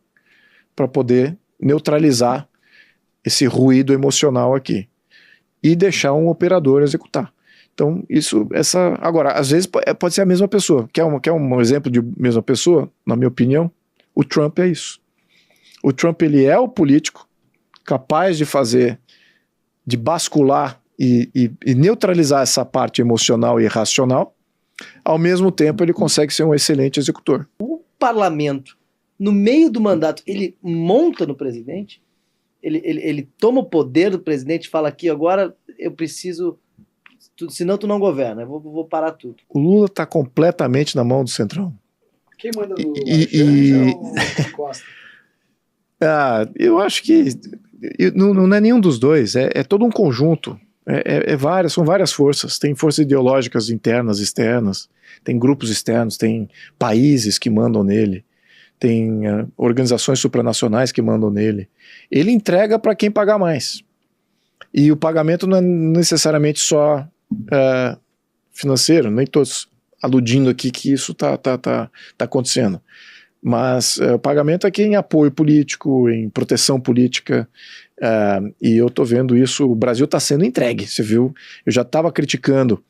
para poder neutralizar esse ruído emocional aqui e deixar um operador executar. Então, agora, às vezes pode ser a mesma pessoa. Quer um exemplo de mesma pessoa? Na minha opinião, o Trump é isso. O Trump, ele é o político capaz de bascular e neutralizar essa parte emocional e racional. Ao mesmo tempo, ele consegue ser um excelente executor. parlamento, no meio do mandato, ele monta no presidente? Ele toma o poder do presidente e fala aqui, agora eu preciso, senão tu não governa, eu vou parar tudo. O Lula está completamente na mão do Centrão. Quem manda no Janja ou Costa? Eu acho que não é nenhum dos dois, é todo um conjunto. São várias forças. Tem forças ideológicas internas, externas, tem grupos externos, tem países que mandam nele, tem organizações supranacionais que mandam nele. Ele entrega para quem pagar mais. E o pagamento não é necessariamente só financeiro, nem todos aludindo aqui que isso tá acontecendo. Mas o pagamento aqui é em apoio político, em proteção política, e eu estou vendo isso, o Brasil está sendo entregue, você viu? Eu já estava criticando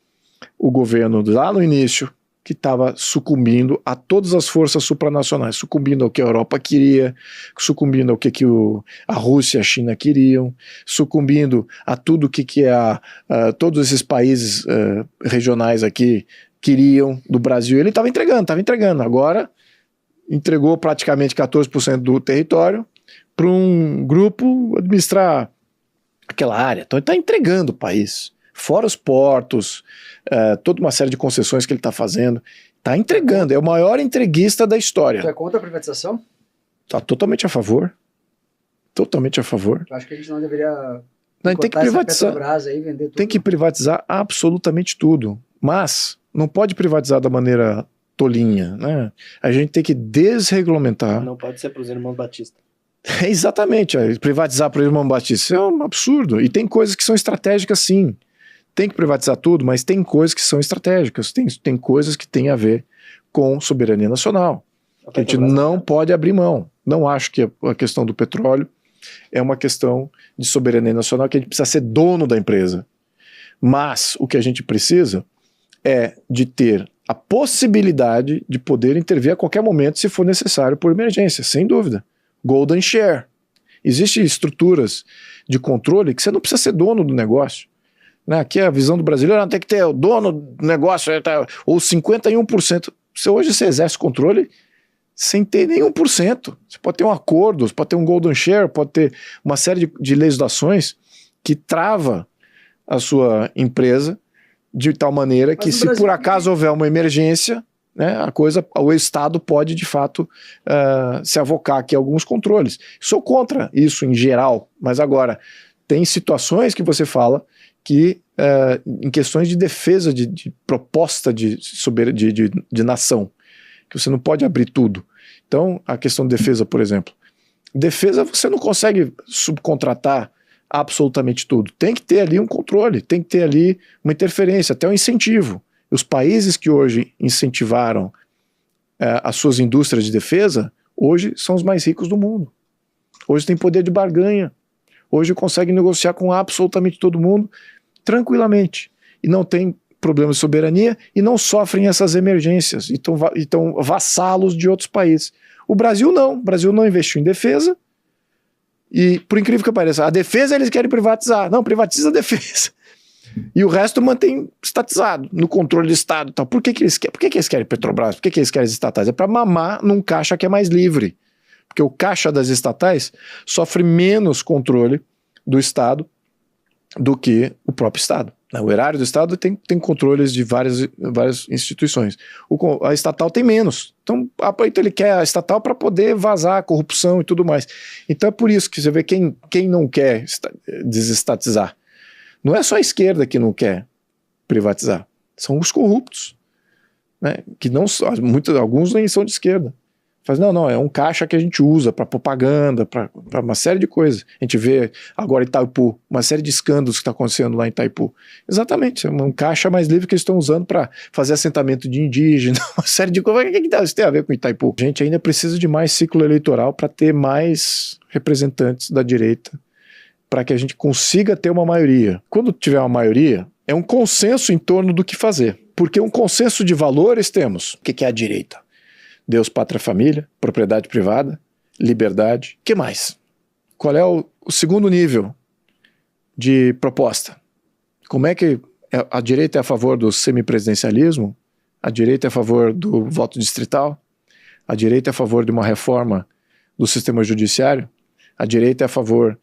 o governo lá no início, que estava sucumbindo a todas as forças supranacionais, sucumbindo ao que a Europa queria, sucumbindo ao que a Rússia e a China queriam, sucumbindo a tudo que todos esses países regionais aqui queriam do Brasil. Ele estava entregando. Agora entregou praticamente 14% do território para um grupo administrar aquela área. Então ele está entregando o país. Fora os portos, toda uma série de concessões que ele está fazendo. Está entregando, é o maior entreguista da história. Você é contra a privatização? Está totalmente a favor. Totalmente a favor. Eu acho que a gente não deveria... Não, tem que privatizar. Aí, vender tudo. Tem que privatizar absolutamente tudo. Mas não pode privatizar da maneira tolinha, né? A gente tem que desregulamentar. Não pode ser para os irmãos Batista. Exatamente, privatizar para o irmão Batista é um absurdo. E tem coisas que são estratégicas, sim. Tem que privatizar tudo, mas tem coisas que são estratégicas, tem coisas que têm a ver com soberania nacional, que a gente não pode abrir mão. Não acho que a questão do petróleo é uma questão de soberania nacional, que a gente precisa ser dono da empresa. Mas o que a gente precisa é de ter a possibilidade de poder intervir a qualquer momento se for necessário por emergência, sem dúvida. Golden Share. Existem estruturas de controle que você não precisa ser dono do negócio. Aqui a visão do brasileiro tem que ter o dono do negócio, ou 51%. Hoje você exerce controle sem ter nenhum por cento. Você pode ter um acordo, pode ter um golden share, pode ter uma série de legislações que trava a sua empresa de tal maneira que se por acaso houver uma emergência, né, o Estado pode de fato se avocar aqui a alguns controles. Sou contra isso em geral, mas agora tem situações que você fala que em questões de defesa, de proposta de nação, que você não pode abrir tudo. Então, a questão de defesa, por exemplo. Defesa você não consegue subcontratar absolutamente tudo. Tem que ter ali um controle, tem que ter ali uma interferência, até um incentivo. Os países que hoje incentivaram as suas indústrias de defesa, hoje são os mais ricos do mundo. Hoje tem poder de barganha. Hoje conseguem negociar com absolutamente todo mundo tranquilamente, e não tem problema de soberania e não sofrem essas emergências, então vassalos de outros países. O Brasil não investiu em defesa, e por incrível que pareça, a defesa eles querem privatizar, não, privatiza a defesa, e o resto mantém estatizado, no controle do Estado. Então, por que eles querem Petrobras? Por que eles querem as estatais? É para mamar num caixa que é mais livre, porque o caixa das estatais sofre menos controle do Estado do que o próprio Estado. O erário do Estado tem controles de várias instituições. A estatal tem menos. Então ele quer a estatal para poder vazar a corrupção e tudo mais. Então é por isso que você vê quem não quer desestatizar. Não é só a esquerda que não quer privatizar. São os corruptos, né? Que não, alguns nem são de esquerda. Faz, não, é um caixa que a gente usa para propaganda, para uma série de coisas. A gente vê agora em Itaipu, uma série de escândalos que está acontecendo lá em Itaipu. Exatamente, é um caixa mais livre que eles estão usando para fazer assentamento de indígena, uma série de coisas. O que isso tem a ver com Itaipu? A gente ainda precisa de mais ciclo eleitoral para ter mais representantes da direita, para que a gente consiga ter uma maioria. Quando tiver uma maioria, é um consenso em torno do que fazer. Porque um consenso de valores temos. O que é a direita? Deus, pátria, família, propriedade privada, liberdade. O que mais? Qual é o segundo nível de proposta? Como é que a direita é a favor do semipresidencialismo? A direita é a favor do voto distrital? A direita é a favor de uma reforma do sistema judiciário, a direita é a favor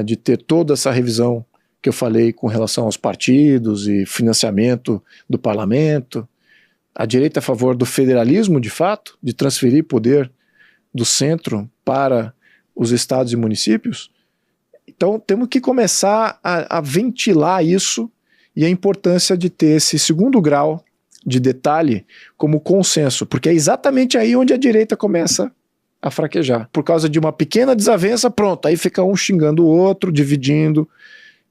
de ter toda essa revisão que eu falei com relação aos partidos e financiamento do parlamento. A direita é a favor do federalismo, de fato, de transferir poder do centro para os estados e municípios. Então temos que começar a ventilar isso e a importância de ter esse segundo grau de detalhe como consenso, porque é exatamente aí onde a direita começa a fraquejar. Por causa de uma pequena desavença, pronto, aí fica um xingando o outro, dividindo.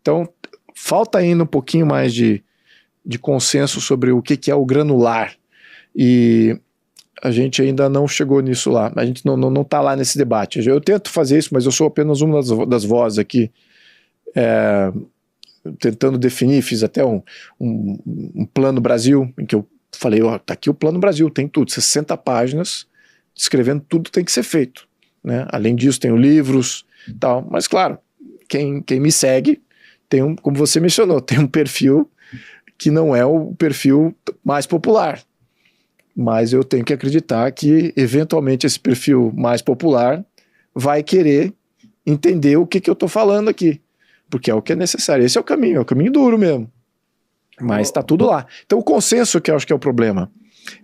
Então falta ainda um pouquinho mais de consenso sobre o que é o granular, e a gente ainda não chegou nisso lá, a gente não está lá nesse debate. Eu tento fazer isso, mas eu sou apenas uma das vozes aqui, tentando definir. Fiz até um plano Brasil, em que eu falei, ó, tá aqui o plano Brasil, tem tudo, 60 páginas, descrevendo tudo que tem que ser feito, né? Além disso, tenho livros e tal, mas claro, quem me segue tem como você mencionou, tem um perfil que não é o perfil mais popular, mas eu tenho que acreditar que eventualmente esse perfil mais popular vai querer entender o que eu estou falando aqui, porque é o que é necessário. Esse é o caminho duro mesmo, mas está tudo lá. Então o consenso que eu acho que é o problema.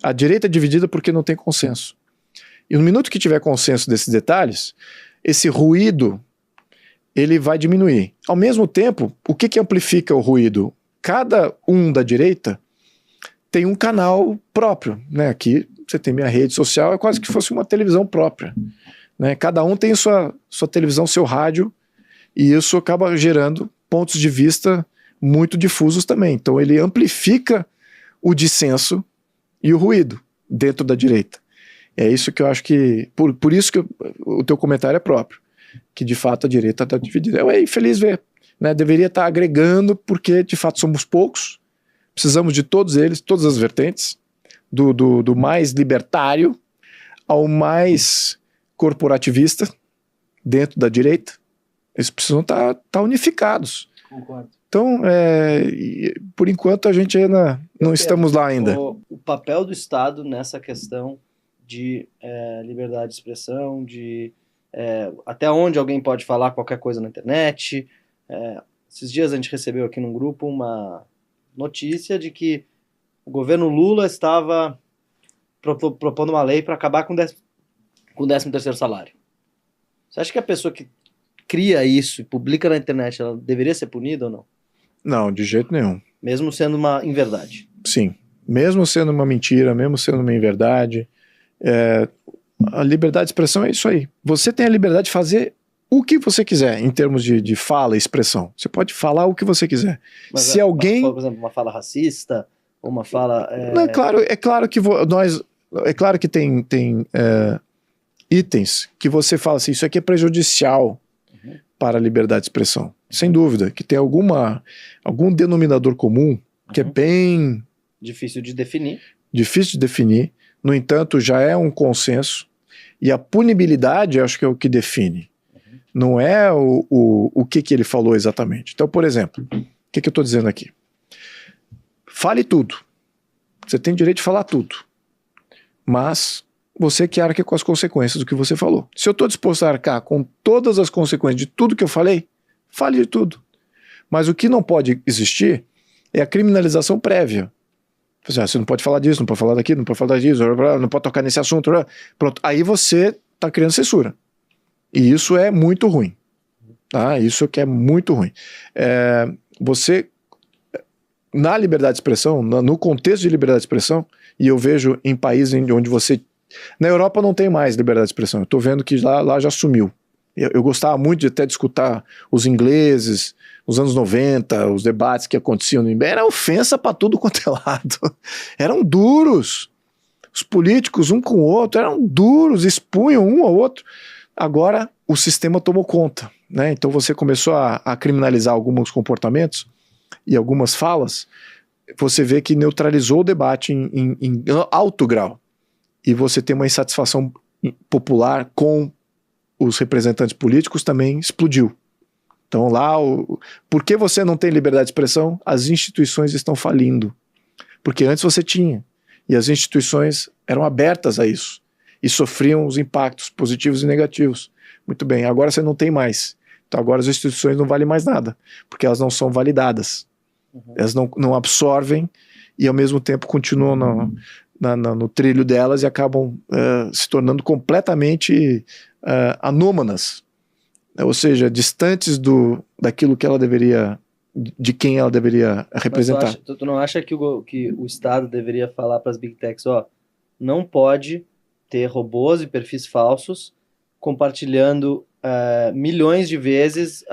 A direita é dividida porque não tem consenso, e no minuto que tiver consenso desses detalhes, esse ruído ele vai diminuir. Ao mesmo tempo, o que amplifica o ruído? Cada um da direita tem um canal próprio, né? Aqui você tem minha rede social, é quase que fosse uma televisão própria, né? Cada um tem sua televisão, seu rádio, e isso acaba gerando pontos de vista muito difusos também. Então ele amplifica o dissenso e o ruído dentro da direita. É isso que eu acho que... Por isso que o teu comentário é próprio, que de fato a direita está dividida. É infeliz ver, né? Deveria estar agregando, porque de fato somos poucos, precisamos de todos eles, todas as vertentes, do mais libertário ao mais corporativista dentro da direita. Eles precisam estar unificados. Concordo. Então, por enquanto a gente ainda não estamos lá ainda. O papel do Estado nessa questão de liberdade de expressão, de até onde alguém pode falar qualquer coisa na internet. Esses dias a gente recebeu aqui num grupo uma notícia de que o governo Lula estava propondo uma lei para acabar com o 13º salário. Você acha que a pessoa que cria isso e publica na internet, ela deveria ser punida ou não? Não, de jeito nenhum. Mesmo sendo uma inverdade? Sim, mesmo sendo uma mentira, mesmo sendo uma inverdade, a liberdade de expressão é isso aí. Você tem a liberdade de fazer o que você quiser em termos de fala e expressão. Você pode falar o que você quiser. Mas se alguém... Por exemplo, uma fala racista, ou uma fala... Não, é claro que é claro que tem itens que você fala assim, isso aqui é prejudicial para a liberdade de expressão. Sem dúvida, que tem algum denominador comum que é bem... difícil de definir. Difícil de definir. No entanto, já é um consenso. E a punibilidade, acho que é o que define. Não é o que ele falou exatamente. Então, por exemplo, o que eu estou dizendo aqui? Fale tudo. Você tem direito de falar tudo. Mas você que arca com as consequências do que você falou. Se eu estou disposto a arcar com todas as consequências de tudo que eu falei, fale de tudo. Mas o que não pode existir é a criminalização prévia. Você não pode falar disso, não pode falar daquilo, não pode falar disso, não pode tocar nesse assunto. Pronto, aí você está criando censura. E isso é muito ruim. Tá? Isso que é muito ruim. Você, na liberdade de expressão, no contexto de liberdade de expressão, e eu vejo em países onde você... Na Europa não tem mais liberdade de expressão. Eu estou vendo que lá já sumiu. Eu gostava muito de até de escutar os ingleses, os anos 90, os debates que aconteciam no INBE. Era ofensa para tudo quanto é lado. Eram duros. Os políticos, um com o outro, eram duros, expunham um ao outro. Agora o sistema tomou conta, né? Então você começou a criminalizar alguns comportamentos e algumas falas. Você vê que neutralizou o debate em alto grau. E você tem uma insatisfação popular com os representantes políticos também explodiu. Então lá, por que você não tem liberdade de expressão? As instituições estão falindo. Porque antes você tinha. E as instituições eram abertas a isso. e sofriam os impactos positivos e negativos. Muito bem, agora você não tem mais. Então agora as instituições não valem mais nada, porque elas não são validadas. Elas não absorvem e ao mesmo tempo continuam no trilho delas e acabam se tornando completamente anômanas, ou seja, distantes daquilo que ela deveria, de quem ela deveria representar. Tu não acha que o Estado deveria falar para as Big Techs, não pode ter robôs e perfis falsos compartilhando milhões de vezes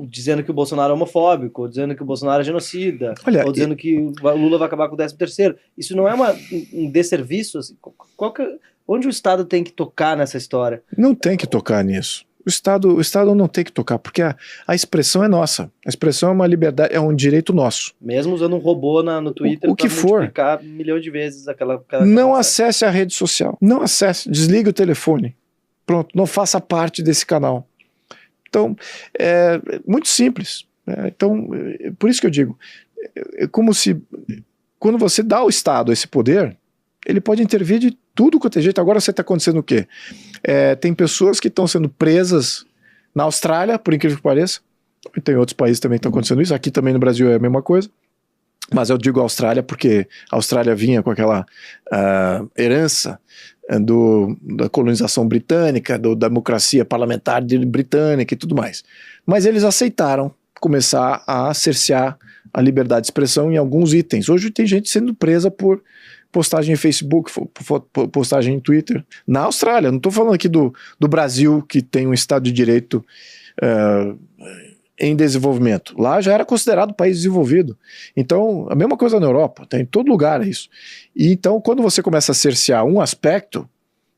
dizendo que o Bolsonaro é homofóbico, ou dizendo que o Bolsonaro é genocida, ou dizendo que o Lula vai acabar com o 13º. Isso não é um desserviço? Assim? Onde o Estado tem que tocar nessa história? Não tem que tocar nisso. O Estado não tem que tocar, porque a expressão é nossa. A expressão é uma liberdade, é um direito nosso. Mesmo usando um robô no Twitter para multiplicar milhões de vezes aquela não acesse a rede social. Não acesse. Desligue o telefone. Pronto, não faça parte desse canal. Então, é muito simples. Então, por isso que eu digo, é como se, quando você dá ao Estado esse poder, ele pode intervir de tudo quanto é jeito. Agora você está acontecendo o quê? Tem pessoas que estão sendo presas na Austrália, por incrível que pareça, e tem outros países também que estão acontecendo isso, aqui também no Brasil é a mesma coisa, mas eu digo Austrália porque a Austrália vinha com aquela herança da colonização britânica, da democracia parlamentar britânica e tudo mais. Mas eles aceitaram começar a cercear a liberdade de expressão em alguns itens. Hoje tem gente sendo presa por postagem em Facebook, postagem em Twitter. Na Austrália, não estou falando aqui do Brasil, que tem um Estado de Direito em desenvolvimento. Lá já era considerado país desenvolvido. Então, a mesma coisa na Europa, tem em todo lugar isso. E então, quando você começa a cercear um aspecto,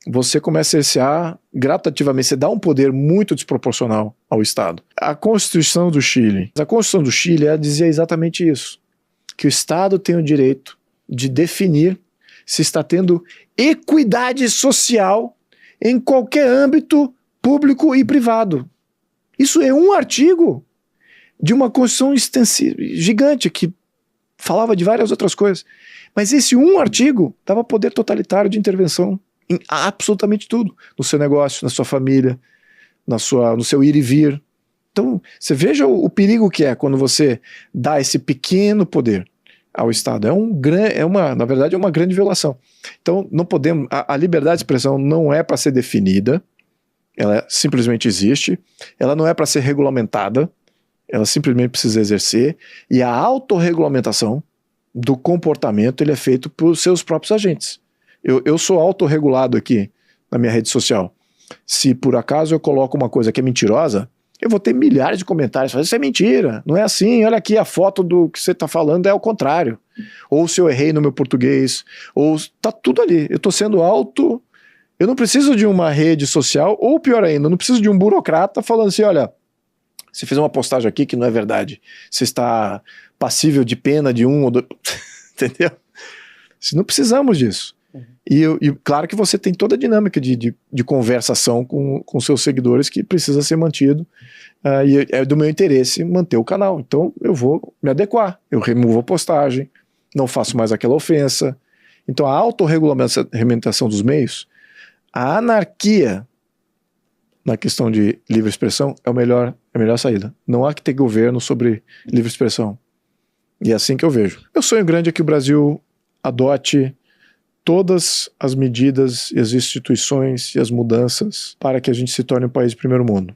você começa a cercear gradativamente, você dá um poder muito desproporcional ao Estado. A Constituição do Chile ela dizia exatamente isso, que o Estado tem o direito de definir se está tendo equidade social em qualquer âmbito público e privado. Isso é um artigo de uma Constituição gigante que falava de várias outras coisas. Mas esse um artigo dava poder totalitário de intervenção em absolutamente tudo. No seu negócio, na sua família, no seu ir e vir. Então, você veja o perigo que é quando você dá esse pequeno poder ao Estado. Na verdade, é uma grande violação. Então, não podemos... A liberdade de expressão não é para ser definida, ela simplesmente existe, ela não é para ser regulamentada, ela simplesmente precisa exercer, e a autorregulamentação do comportamento ele é feito por seus próprios agentes. Eu sou autorregulado aqui na minha rede social. Se por acaso eu coloco uma coisa que é mentirosa, eu vou ter milhares de comentários falando, isso é mentira, não é assim, olha aqui a foto do que você está falando é ao contrário. Ou se eu errei no meu português, ou tá tudo ali, eu estou sendo eu não preciso de uma rede social, ou pior ainda, eu não preciso de um burocrata falando assim, olha, você fez uma postagem aqui que não é verdade, você está passível de pena de 1 ou 2, entendeu? Não precisamos disso. E claro que você tem toda a dinâmica de conversação com seus seguidores que precisa ser mantido, e é do meu interesse manter o canal, então eu vou me adequar, eu removo a postagem, não faço mais aquela ofensa. Então a autorregulamentação dos meios, a anarquia na questão de livre expressão é a melhor saída. Não há que ter governo sobre livre expressão. E é assim que eu vejo. Meu sonho grande é que o Brasil adote todas as medidas e as instituições e as mudanças para que a gente se torne um país de primeiro mundo.